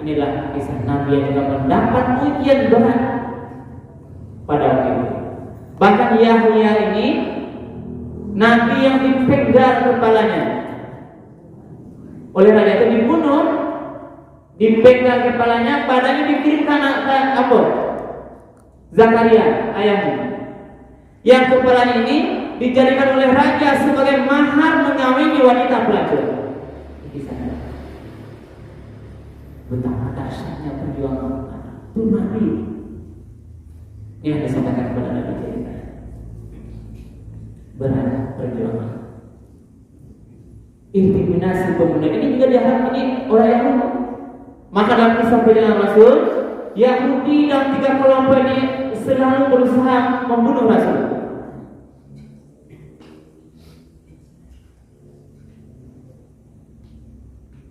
inilah kisah Nabi yang juga mendapat ujian berat pada waktu itu. Bahkan Yahya ini Nabi yang dipenggal kepalanya oleh raja itu, dibunuh, dipenggal kepalanya, badannya dikirimkan apa? Zakaria ayahnya, yang kepalanya ini dijadikan oleh raja sebagai mahar mengawini wanita pelacur. Betapa dahsyatnya perjuangan itu Nabi. Ini yang disampaikan kepada Nabi kita. Berat perjuangan. Intimidasi pemuda ini juga diharapkan orang Yahudi. Maka dalam kisah perjalanan Rasul, Yahudi dan 3 kelompok ini selalu berusaha membunuh Rasul.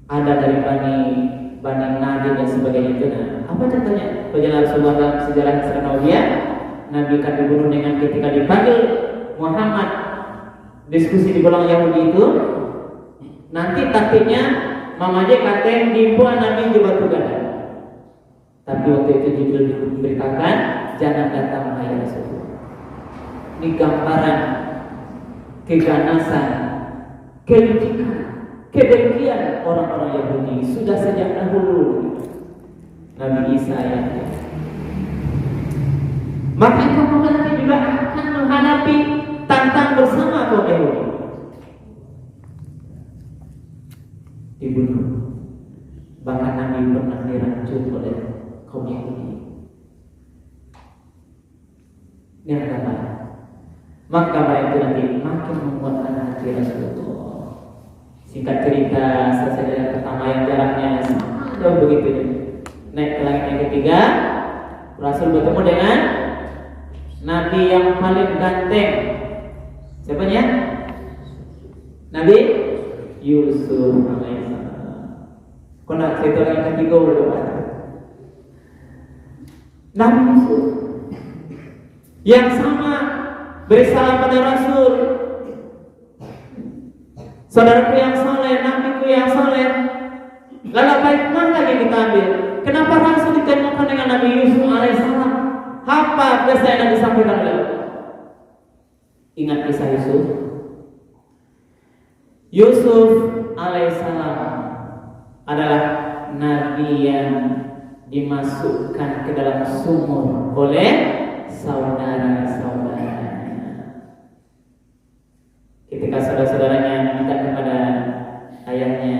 Ada dari Bani Nadir dan sebagainya itu. Nah, apa contohnya? Perjalanan Rasulullah dalam sejarah Nabi, Nabi akan dibunuh dengan ketika dipanggil Muhammad diskusi di golongan Yahudi itu. Nanti taktiknya mamaje katen dibuat Nabi juga gada. Tapi waktu itu Jibril diberitakan jangan datang wahai Rasulullah. Ini gambaran keganasan, kelicikan, kedengkian orang-orang Yahudi sudah sejak dahulu. Nabi Isa ya. Maka kamu nanti juga akan menghadapi tantang bersama kaum Yahudi. Dibunuh. Bahkan Nabi pernah diracun oleh kaum Yahudi. Ini kabar. Maka kabar itu nanti makin menguatkan hati Rasulullah. Singkat cerita, selesai dari pertama yang jaraknya jauh begitu. Naik ke langit yang ketiga, Rasul bertemu dengan Nabi yang paling ganteng. Siapanya? Nabi Yusuf alaihissalam. Kau nak cerita yang ketiga belum ada? Nabi Yusuf yang sama beri salam pada Rasul. Saudaraku yang soleh, nabiku yang soleh. Lalu apa hikmah lagi kita ambil? Kenapa Rasul ditemukan dengan Nabi Yusuf alaihissalam? Apa kisah yang disampaikan oleh Allah? Ingat kisah Yusuf? Yusuf alaihissalam adalah Nabi yang dimasukkan ke dalam sumur oleh saudara-saudaranya. Ketika saudara-saudaranya minta kepada ayahnya,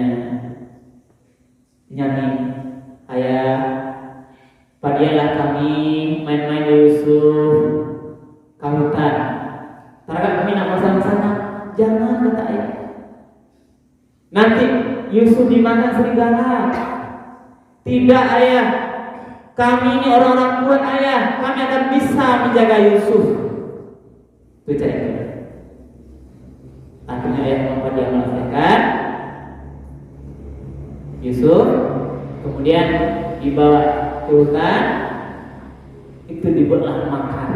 nyanyi, ayah, padialah kami main-main Yusuf ke hutan. Tarakah kami nak bersama-sama? Jangan, kata ayah. Nanti Yusuf dimakan serigala. Tidak ayah, kami ini orang-orang kuat ayah, kami akan bisa menjaga Yusuf. Itu cerita. Akhirnya ayah mengapa dia melahirkan Yusuf, kemudian dibawa ke hutan, itu dibuatlah makar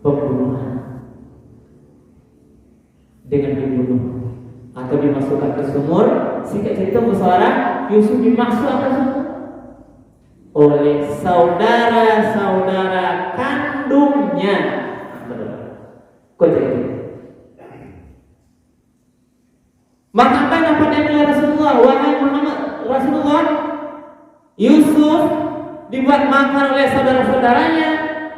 pembunuhan dengan dibunuh atau atau dimasukkan ke sumur. Singkat cerita musyawarah, Yusuf dimasukkan ke sumur oleh saudara-saudara kandungnya. Kok jadi? Maka apa yang dapat dari Rasulullah? Wahai Muhammad Rasulullah, Yusuf dibuat makan oleh saudara-saudaranya,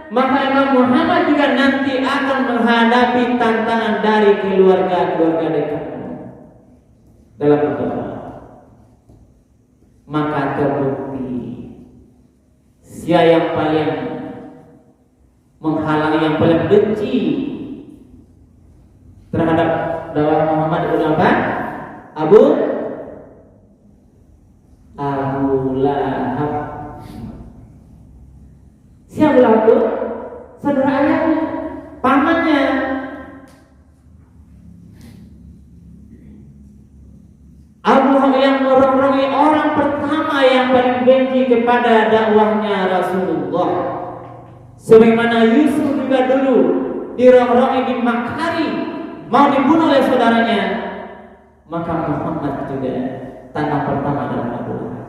maka Imam Muhammad juga nanti akan menghadapi tantangan dari keluarga-keluarga dekatnya dalam pertemuan. Maka terbukti siapa yang paling menghalangi, yang paling benci terhadap dakwah Muhammad itu apa? Abu Lahab. Siapa Lahab itu? Saudara ayahnya, pamannya. Abu Lahab yang merongrong orang pertama yang paling benci kepada dakwahnya Rasulullah. Sebagaimana Yusuf juga dulu dirongrongi, dimakari, mau dibunuh oleh saudaranya, maka Muhammad juga tanah pertama dalam Abu Lahab.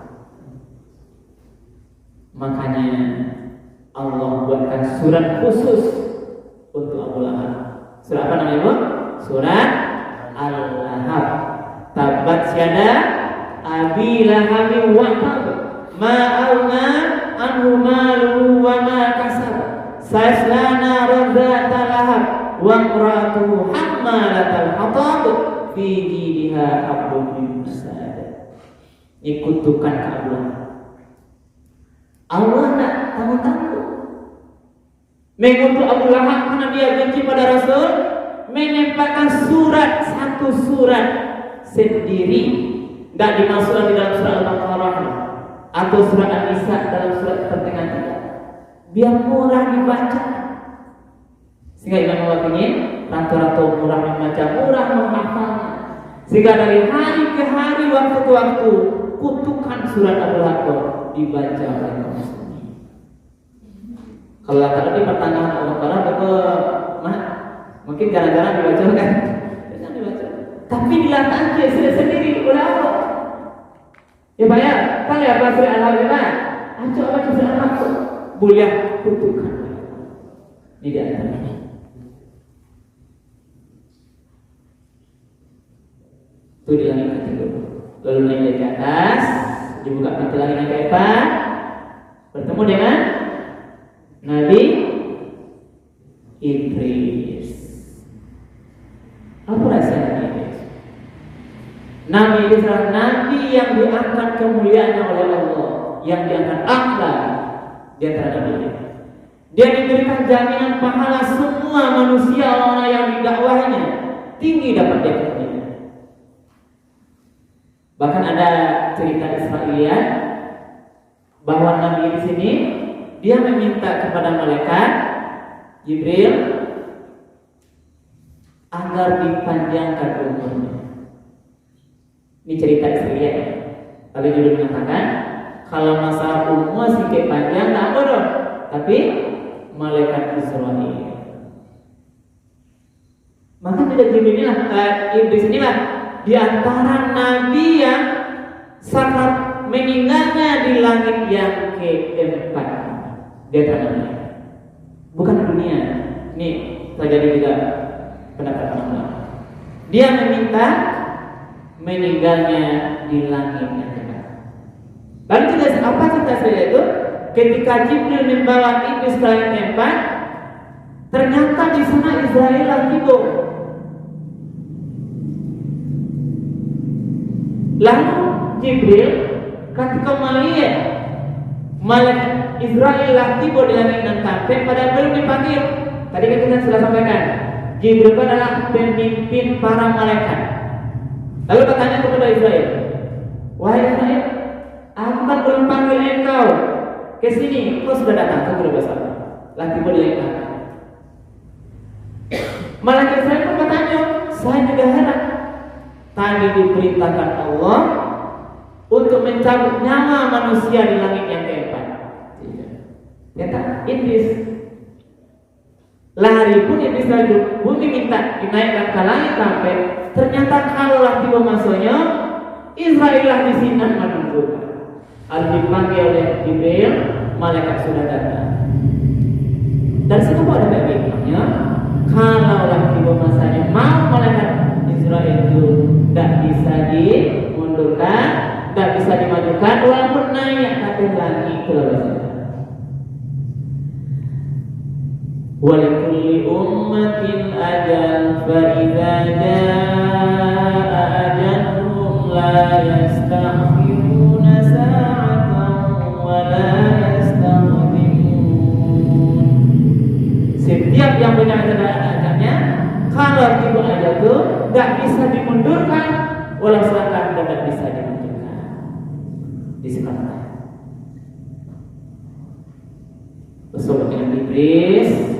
Makanya Allah buatkan surat khusus untuk Abu Lahab. Surat apa namanya, Bu? Surat Al-Lahab. Tabat syada Abi Lahab wa tab, ma aghna anhu maluhu wa ma kasab, sayasla naran dzata lahab wa imra'atuhu hammalatal hatab fi jidha hablum min masad. Ikutukan ke Abu Lahab. Allah tak tahu-tahu mengutuk Abu Lahab karena dia benci pada Rasul, menempatkan surat, satu surat sendiri, tidak dimasukkan di dalam surat Al-Baqarah atau surat An-Nisa dalam surat pertengahan tidak, biar murah dibaca. Sehingga Imam Nawawi ingin ratu-ratu murah membaca, murah menghafalnya, sehingga dari hari ke hari, waktu ke waktu, kutukan surat Abu Lahab dibaca oleh kaum muslimin. Kalau kata di pertengahan Al-Baqarah mungkin gara-gara dibaca kan, jangan dibaca. Tapi dilatih aja sendiri oleh Allah. Ya Pak ya, kan ya Pak Surah Al-Baqarah. Aja baca surah Al-Baqarah, boleh kutukan. Ini di antaranya. Itu di langit ketiga. Lalu naik ke atas, dibuka pintu langit yang keempat, bertemu dengan Nabi Idris. Apa rahasia Nabi Idris? Nabi Idris adalah Nabi yang diangkat kemuliaannya oleh Allah, yang diangkat akhlak di antara Nabi Idris. Dia diberikan jaminan pahala semua manusia orang yang didakwahnya tinggi dapat dia kemuliaan. Bahkan ada cerita Israiliyat bahwa Nabi di sini dia meminta kepada malaikat Jibril agar dipanjangkan umurnya. Ini cerita Israiliyat. Tapi Jibril mengatakan kalau masalah umur sedikit panjang tak apa dong, tapi malaikat Israil. Maka tidak Jibril inilah Iblis inilah di antara nabi yang sangat meninggalnya di langit yang keempat. Dia terkenal, bukan dunia. Ini terjadi juga pendapat Allah. Dia meminta meninggalnya di langit yang keempat. Lalu kita apa cerita saya itu? Ketika Jibril membawa Iblis ke langit keempat, ternyata di sana Israel tidur. Lalu Jibril ketika melihat malaikat Israel tiba di langit dan sampai pada belum dipanggil. Tadi kan kita sudah sampaikan, Jibril adalah pemimpin para malaikat. Lalu bertanya kepada Israel, wahai Israel, aku kan belum panggil engkau ke sini, kau sudah datang, kau sudah bersama. Lah tiba di langit. Malaikat Israel pun bertanya, saya juga heran. Tadi diperintahkan Allah untuk mencabut nyawa manusia di langit yang keempat. Ternyata Iblis lari pun Iblis lagi bumi minta dinaikkan ke langit sampai Ternyata kalaulah tiba masanya Israel lah di sini menunggu. Dipanggil oleh Jibril, malaikat sudah datang. Dan siapa ada baiknya? Kalaulah tiba masanya mau malaikat Israel itu tidak bisa dimundurkan, tidak bisa dimajukan, walaupun naik ke langit terus. Walikulli ummatin ajal, fa idza jaa ajaluhum la yastakhiruna sa'atan wa la yastaqdimun. Setiap yang benar adalah ajalnya, kalau tiba ajal itu tidak bisa dimundurkan, walau selangkah tidak bisa dimajukan. Disebutkan bersama dengan Iblis.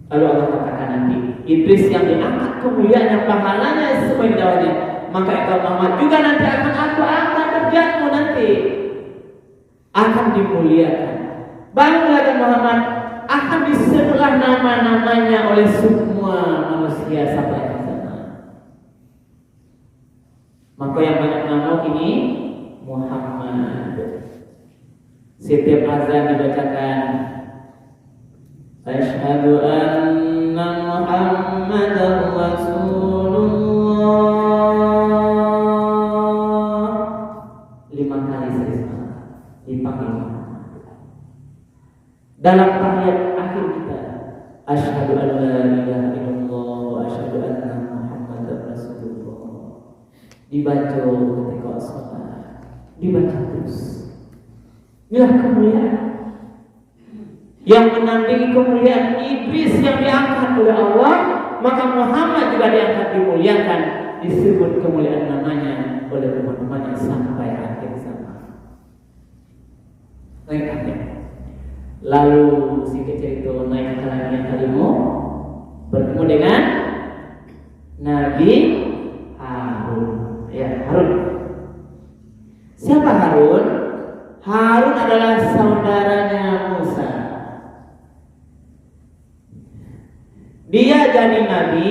Lalu Allah katakan nanti, Iblis yang diangkat kemuliaannya, pahalanya sesuai dakwahnya, maka engkau Muhammad juga nanti akan aku angkat derajatmu, nanti akan dimuliakan. Bangga Muhammad akan disebutlah nama-namanya oleh semua manusia sampai ke sana. Maka yang banyak nama ini Muhammad. Setiap azan dibacakan, Asyhadu anna Muhammadar Rasulullah, 5 kali serisma dipanggil Muhammad. Dalam tahiyat akhir kita, Asyhadu an la ilaha illallah wa asyhadu anna Muhammadar Rasulullah, dibaca ketika sholat, dibaca terus. Inilah kemuliaan yang menandingi kemuliaan Iblis yang diangkat oleh Allah, maka Muhammad juga diangkat, dimuliakan, disebut kemuliaan namanya oleh teman-temannya sampai akhir zaman. Lalu si kecil itu naik ke langit yang kelima, bertemu dengan Nabi Harun. Ya, Harun. Siapa Harun? Harun adalah saudaranya Musa. Dia jadi nabi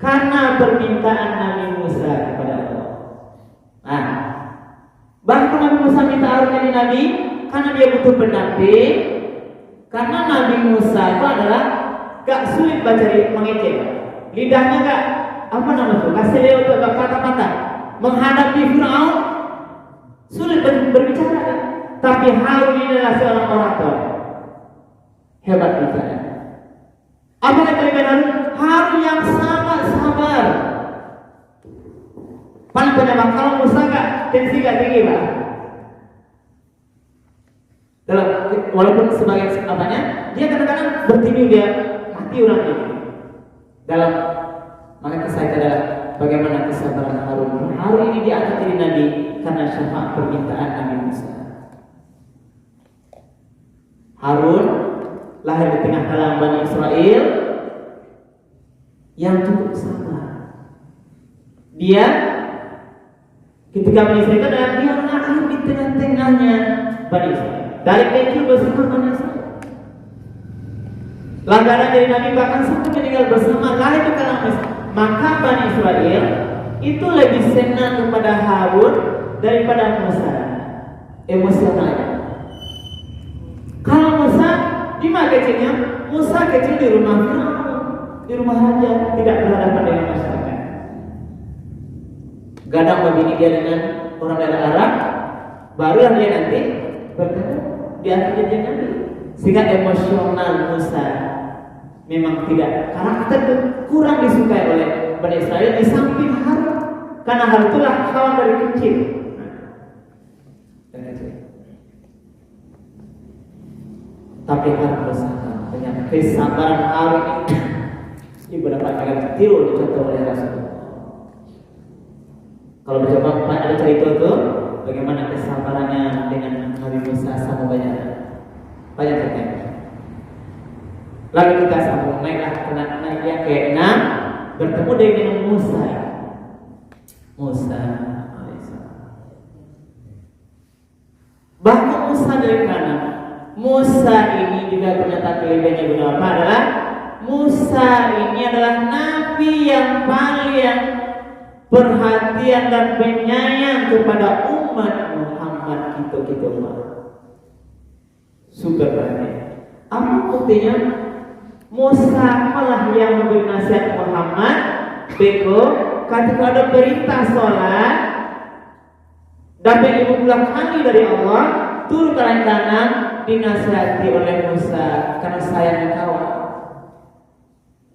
karena permintaan Nabi Musa kepada Allah. Nah, bahkan Nabi Musa minta Harun jadi nabi karena dia butuh pendamping. Karena Nabi Musa itu adalah gak sulit baca mengecek, lidahnya gak apa namanya tuh, kasih dia untuk kata-kata menghadapi Firaun sulit berbicara kan? Tapi Harun ini adalah seorang orator hebat bicara. Apa yang kelebihan Harun yang sangat sabar. Paling banyak kalau Musa gak tensi gak tinggi Pak. Dalam walaupun sebagai apanya, dia kadang-kadang bertinju, dia mati orang ini. Dalam maka kisah itu adalah bagaimana kesabaran Harun. Harun ini diangkat jadi nabi karena syafaat permintaan Nabi Musa. Harun lahir di tengah kalangan Bani Israel yang cukup sabar. Dia ketika Bani Israel itu adalah dia lahir di tengah-tengahnya Bani Israel. Dari kecil bersama Bani Israel. Langganan dari Nabi bahkan sampai meninggal bersama lahir di kalangan Israel. Maka Bani Israel itu lebih senang kepada Harun daripada Musa. Emosionalnya. Kalau Musa di mana kecilnya? Musa kecil di rumah Firaun, di rumah raja, tidak berhadapan dengan masyarakat. Gadang begini dia dengan orang daerah Arab, barulah dia nanti berkata di akhirnya dia nanti. Sehingga emosional Musa memang tidak, karakter itu kurang disukai oleh Bani Israel di samping Harun, karena Harun itulah kawan dari kecil. Tapi Harun bersabar. Ternyata kesabaran Harun ini beberapa kali tiru dicontoh oleh Rasulullah. Kalau bercoba ada cerita itu bagaimana kesabarannya dengan Nabi Musa sama banyak terkait. Lalu kita sambung naiklah naik yang ke-6, bertemu dengan Musa alaihissalam. Bahkan Musa dari mana? Musa ini juga ternyata kelebihannya benar adalah Musa ini adalah nabi Nabi yang paling perhatian dan penyayang kepada umat Muhammad kita umat. Super banyak. Apa buktinya? Musa malah yang memberi nasihat Muhammad. Beko, ketika ada perintah sholat, dapat 50 kali dari Allah, turun ke kanan dinasihati oleh Musa karena sayangnya kawan.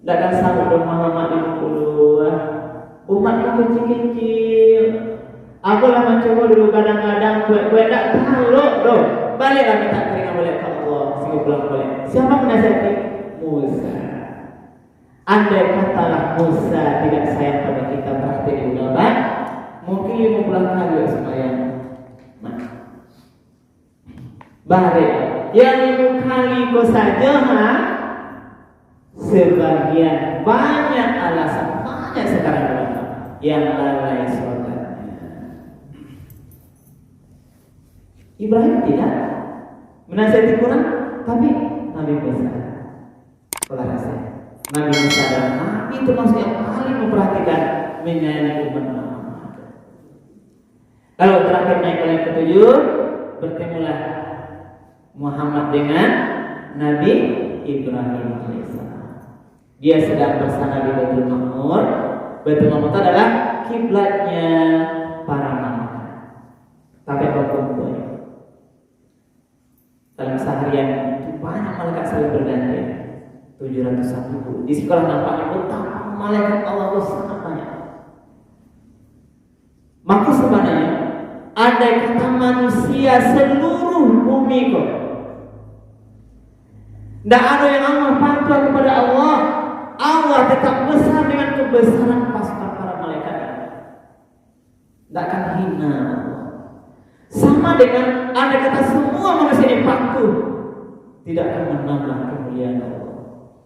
Tidak akan sanggup dong Muhammad 50. Umatku kecil-kecil. Aku lah mencoba dulu kadang-kadang gue tidak tahu loh. Baliklah minta keringan balik ke Allah. Sehingga pulang balik. Siapa menasihati? Musa. Andai katalah Musa tidak sayang pada kita berarti diulang, mungkin 50 kali semayang. Nah, balik yang 5 kali kau saja, sebagian banyak alasan banyak sekarang yang lalai sholatnya. Ibrahim tidak menasihati kurang, tapi Nabi Musa kalau rasa Nabi Musa adalah Nabi termasuk yang paling memperhatikan menyayangi umat Muhammad. Kalau terakhir naik ke yang ke-7, bertemulah Muhammad dengan Nabi Ibrahim alaihissalam. Dia sedang bersandar di Baitul Ma'mur. Baitul Ma'mur itu adalah kiblatnya para nabi. Tapi apa kumpulnya? Dalam seharian itu banyak malaikat saling berganti. 701. Di sekolah nampaknya betapa malaikat Allah itu sangat banyak. Maka sebenarnya ada kata manusia seluruh bumi kok. Tidak ada yang Allah patuh kepada Allah. Allah tetap besar dengan kebesaran pasukan para malaikat. Tidak akan hina Allah. Sama dengan ada kata semua manusia yang patuh, tidak akan menambah kemuliaan Allah.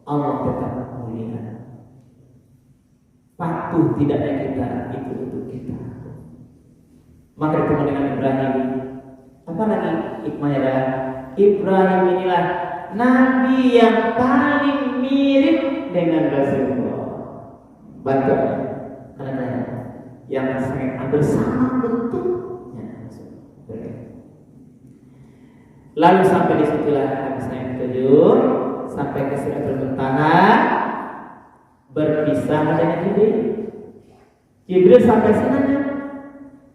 Allah tetap mulia. Patuh tidaknya kita itu untuk kita. Maka ketemu dengan Ibrahim. Apa lagi hikmahnya adalah Ibrahim inilah Nabi yang paling mirip dengan Rasulullah. Bantu karena yang sangat hampir sama bentuknya. Lalu sampai di situlah habisnya yang ke-7 sampai ke Sidratul Muntaha, berpisah dengan Jibril. Jibril sampai sana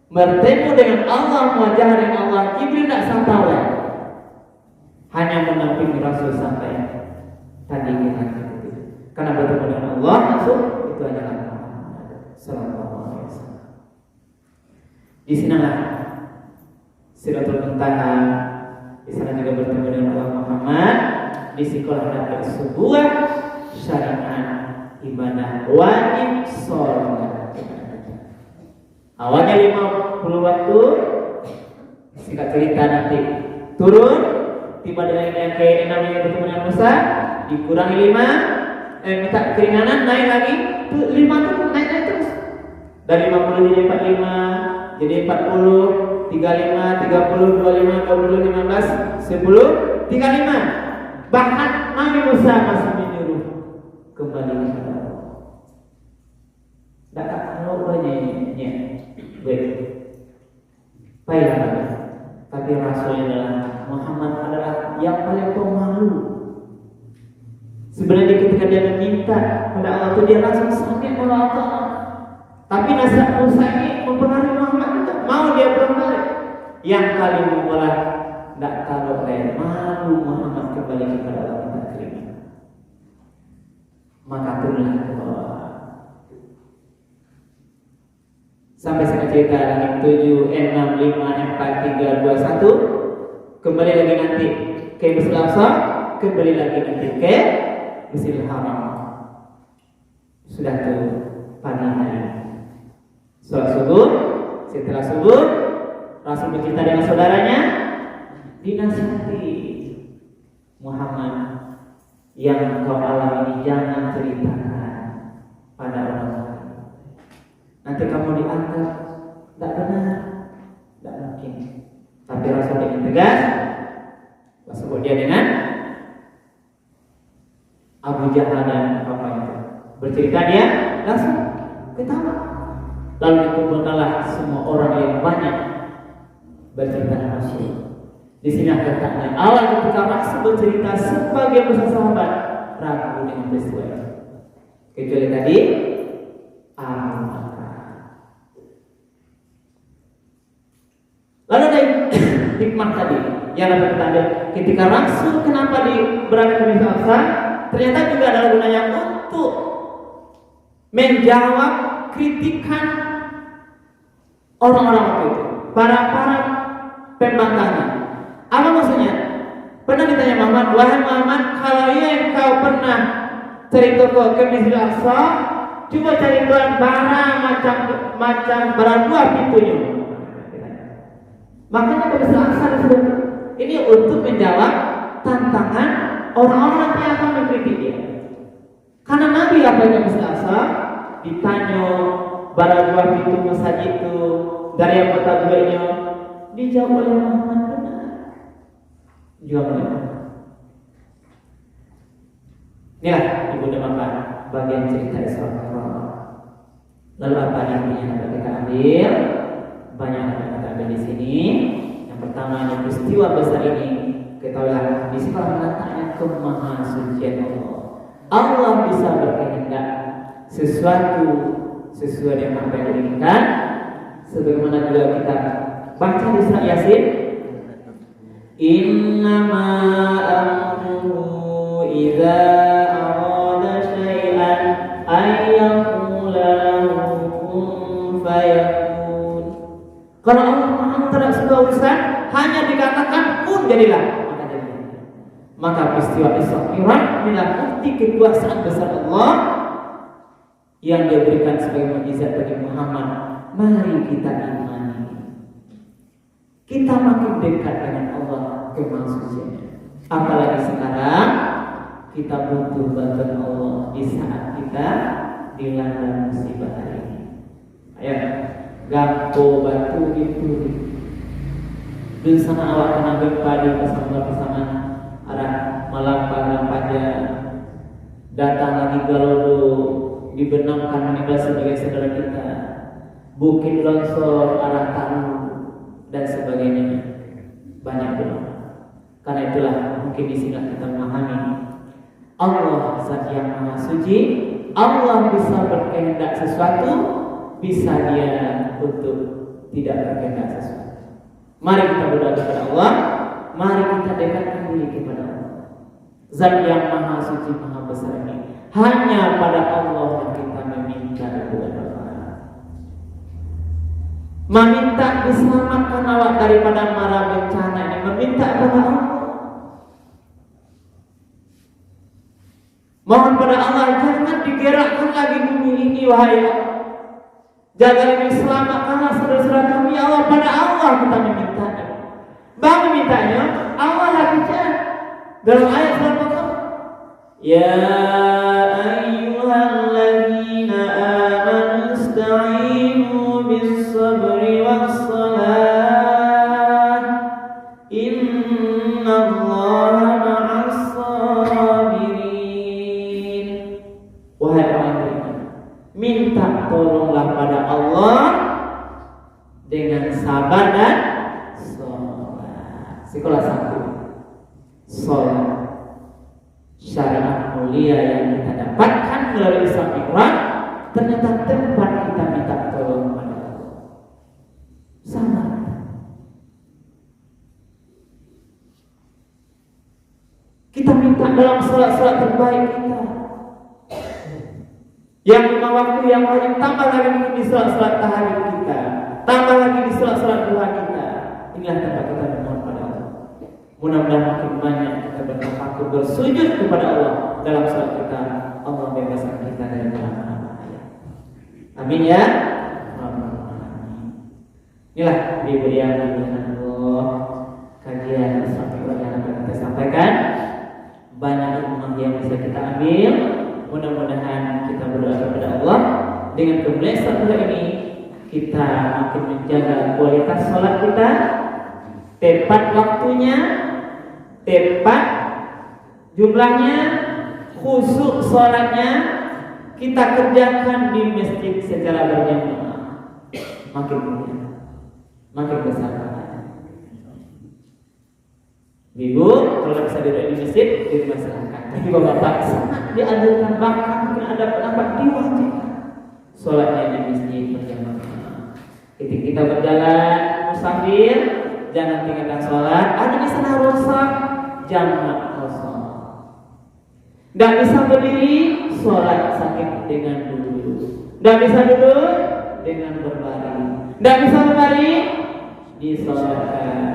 bertemu dengan Allah, wajah dengan Allah. Jibril tidak sampai lagi, hanya mendampingi Rasul sampai tadi kita. Karena bertemu dengan Allah langsung itu adalah Muhammad sallallahu alaihi wasallam. Di sanalah Sidratul Muntaha. Di sana juga bertemu dengan Allah Muhammad. Di sekolah ada sebuah syariat ibadah wajib sholat. Awalnya 50 waktu, singkat cerita nanti turun, tiba dengan yang ke-6 yang bertemu dengan Musa, dikurangi 5, minta keringanan, naik lagi, 5 itu naik terus. Dari 50 jadi 45, jadi 40, 35, 30, 25, 20, 15, 10, 35. Bahkan Nabi Musa masih menyuruh kembali kepada Allah. Tak kalau banyaknya, baik. Baiklah. Tapi Rasulnya adalah Muhammad adalah yang paling pemalu. Sebenarnya ketika dia meminta pada Allah itu dia langsung sakit kepada Allah. Tapi nasihat Musa ini mempengaruhi Muhammad tidak mau dia pulang balik. Yang kali memulai tidak tahu malu Muhammad kembali kepada Allah kita terima. Maka turunlah ke bawah. Sampai saya cerita lagi 7, 6, 5, 4, 3, 2, 1. Kembali lagi nanti ke Masjidil Aqsa, kembali lagi nanti ke Masjidil Haram. Sudah tuh pagi hari. Sholat subuh, setelah subuh Rasul bercerita dengan saudaranya, dinasihati Muhammad yang kau alami ini jangan ceritakan pada orang lain. Nanti kamu dianggap tidak benar, tidak mungkin. Tapi Rasul dengan tegas, sebut dia dengan Abu Jahal dan apa itu bercerita dia langsung ketawa. Lalu dikumpulkanlah semua orang yang banyak bercerita dengan Rasul. Di sini katakannya awal ketika Rasul bercerita sebagai besar sahabat ragu dengan peristiwa itu. Kecuali tadi Abu Bakar. Lalu ada hikmah tadi yang dapat kita ambil ketika Rasul kenapa berada di Masjid Al-Aqsa, ternyata juga adalah gunanya untuk menjawab kritikan orang-orang waktu itu, para pembangkangnya. Apa maksudnya? Pernah ditanya Muhammad, wahai Muhammad, kalau yang kau pernah cerita ke Masjid Al-Aqsa, coba cari tuan macam barang buah pintunya. Makanya ke Masjid Al-Aqsa ini untuk menjawab tantangan orang-orang yang akan mengkritik dia. Karena Nabi apa yang Masjid Al-Aqsa ditanya barang buah pintu masjid itu dari yang kota duanya, dijawab oleh Muhammad benar. Jawab benar. Inilah ibu demakan bagian cerita Isra Mi'raj. Lalu apa yang dapat kita ambil? Banyak yang kita ambil di sini. Yang pertama, yang peristiwa besar ini ketahuilah di sini mengatakan kemahasucian Allah. Allah bisa berkehendak sesuatu sesuai dengan apa yang diinginkan, sebagaimana juga kita baca di surat Yasin, innama amruhu idza arada syai'an ay yaqula lahu kun fayakun. Kalau Allah terhadap sebuah urusan hanya dikatakan kun jadilah, maka jadilah. Maka peristiwa Isra Mi'raj adalah bukti kekuasaan besar Allah yang diberikan sebagai mukjizat bagi Muhammad. Mari kita imani. Kita makin dekat dengan Allah kemahasuciannya. Apalagi sekarang kita butuh bantuan Allah di saat kita dilanda musibah hari ini. Ayo, gampo batu itu. Di sana awak kena gempa di bersama arah Malapang Paja. Datang lagi Galodo dibenamkan meninggal sebagai saudara kita, bukit longsor arah Taru dan sebagainya, banyak benar. Karena itulah mungkin di sini kita memahami Allah Zat yang Maha Suci. Allah bisa berkehendak sesuatu, bisa Dia untuk tidak berkehendak sesuatu. Mari kita berdoa kepada Allah, mari kita dekatkan diri kepada Allah. Zat yang Maha Suci, Maha Besar ini. Hanya pada Allah yang kita meminta doa. Meminta diselamatkan awak daripada mara bencana ini, meminta kepada Allah. Mohon pada Allah, jangan digerakkan lagi bumi ini, wahai Allah. Jaga ini selamatkanlah saudara-saudara kami, Allah. Pada Allah kita meminta. Bang memintanya, Allah lagi dalam ayat surat Al-Baqarah. Ya ayyuhalladzina amanu ista'inu bis-sabri was-salat innallaha ma'as-sabirin. Wahai orang beriman, minta tolonglah pada Allah dengan sabar dan salat. Sekolah satu, salat syariat mulia yang kita dapatkan melalui Isra Mi'raj, ternyata tempat kita minta tolong kepada Allah. Sama. Kita minta dalam salat-salat terbaik kita. Yang 5 waktu yang paling, tambah lagi di salat-salat tahajud kita, tambah lagi di salat-salat duha kita. Inilah tempat kita berdoa kepada Allah. Mudah-mudahan makin banyak kita bertafakur bersujud kepada Allah dalam salat kita. Allah bebaskan kita dari bahaya. Amin ya. Inilah Biblia yang Allah, kajian sampai yang akan kita sampaikan. Banyak ilmu yang bisa kita ambil. Mudah-mudahan kita berdoa kepada Allah dengan kemuliaan salat ini kita makin menjaga kualitas salat kita, tepat waktunya, tepat jumlahnya, khusyuk salatnya. kita kerjakan di masjid secara berjamaah, makin mulia, makin besar pahalanya. Ibu, kalau bisa duduk di masjid, dimasalahkan. Tapi bapak-bapak sangat dianjurkan, bahkan mungkin ada pendapat diwajibkan sholatnya di masjid berjamaah. Ketika kita berjalan musafir, jangan tinggalkan sholat. Ada di sana rusak, jamaah kosong. Tidak bisa berdiri, sholat sakit dengan duduk. Tidak bisa duduk dengan berbaring. Tidak bisa berbaring, disolatkan.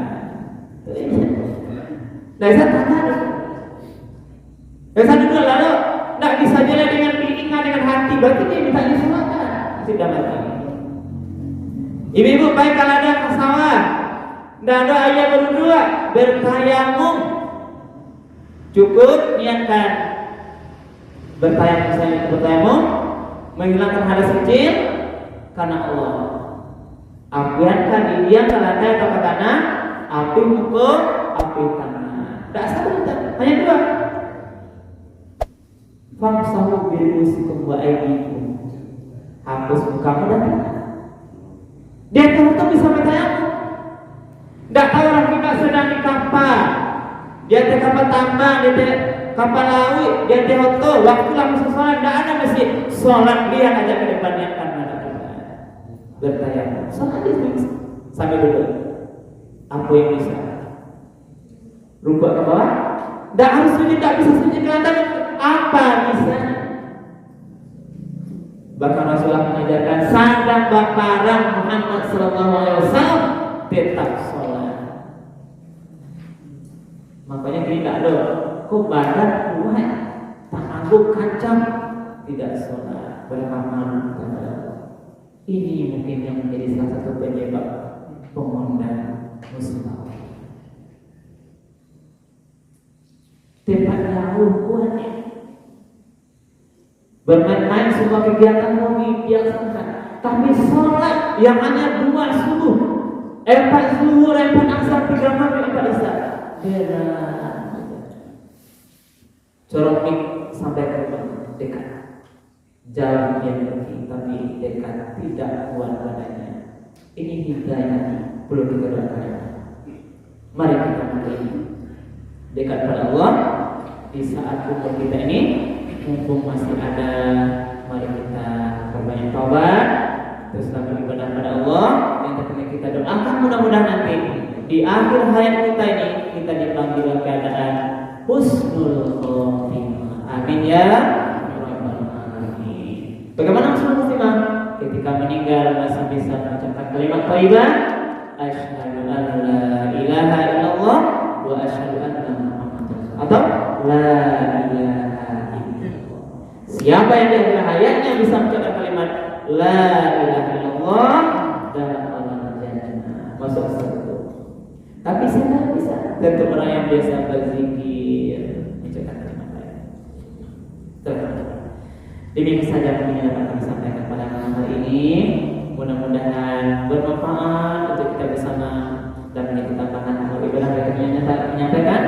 Tidak bisa tangan. Tidak bisa duduk lalu. Tidak bisa jalan dengan telinga, dengan hati. Berarti dia minta disolatkan. Sudah mati. Ibu-ibu baik kalau ada ke sawah, tidak ada ayah berdua bertayamum, cukup niatkan bertayamum menghilangkan hadas kecil karena Allah. Apiankan dia kalanda atau katana, api muka, api tangan. Tak satu, hanya dua. Famsahu birusikum wa aydikum. Hapus mukamu dan tangan. Dia tahu bisa bertayamum. Tak tahu orang kita sedang di kapal. Dia di kapal tambang, dia kapal laut, dia di hotel. Waktu langsung sholat, tidak ada masjid. Sholat dia aja ke depannya akan bertayamum. Sholat dia sambil duduk. Apa yang bisa? Rukuk ke bawah? Tidak harus sujud, tidak bisa sujud ke atas. Apa bisa? Bahkan Rasulullah mengajarkan sadar bakaran Muhammad SAW tetap sholat. Makanya tidak ada kok badan kuat, tak angguk kancam, tidak sholat beramal kepada Allah. Ini mungkin yang menjadi salah satu penyebab pengundang musibah. Tempat jauh kuatnya. Bermain-main semua kegiatan hobi biasakan. Tapi sholat yang hanya 2 subuh, 4 zuhur, 4 asar, 3 maghrib, 4 isya. Berat. Corong mik sampai ke rumah dekat. Jauh dia pergi, tapi dekat, tidak kuat badannya. Ini hidayah perlu kita doakan. Mari kita mulai dekat pada Allah di saat umur kita ini. Mumpung masih ada, mari kita perbanyak taubat, terus lakukan ibadah pada Allah. Yang ketiga kita doakan mudah-mudahan nanti di akhir hayat kita ini kita dipanggil dalam keadaan husnul khotimah. Amin ya rabbal alamin. Bagaimana husnul khotimah? Ketika meninggal masih bisa mengucapkan kalimat thayyibah, asyhadu an la ilaha illallah wa asyhadu anna muhammadar rasulullah, atau la ilaha. Siapa yang di akhir hayatnya bisa mengucapkan kalimat la ilaha illallah dalam al-jannah, masuk surga. Tapi saya bisa. Tentu orang yang biasa berzikir mengucapkan kalimat lain. Demikian saja yang dapat kami sampaikan pada malam hari ini. Mudah-mudahan bermanfaat untuk kita bersama dan menjadi tambahan amal ibadah yang kami menyampaikan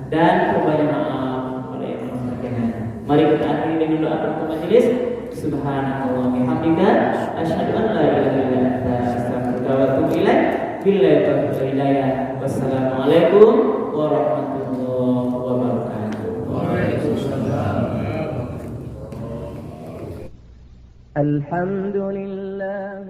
dan perbanyak maaf oleh yang berkenan. Mari kita akhiri dengan doa penutup majelis. Subhanallah bihamdika asyhadu an la ilaha illa anta astaghfiruka wa atubu ilaik. Billahi taufiq wal hidayah. Wassalamualaikum warahmatullahi wabarakatuh. Waalaikumsalam. Alhamdulillah.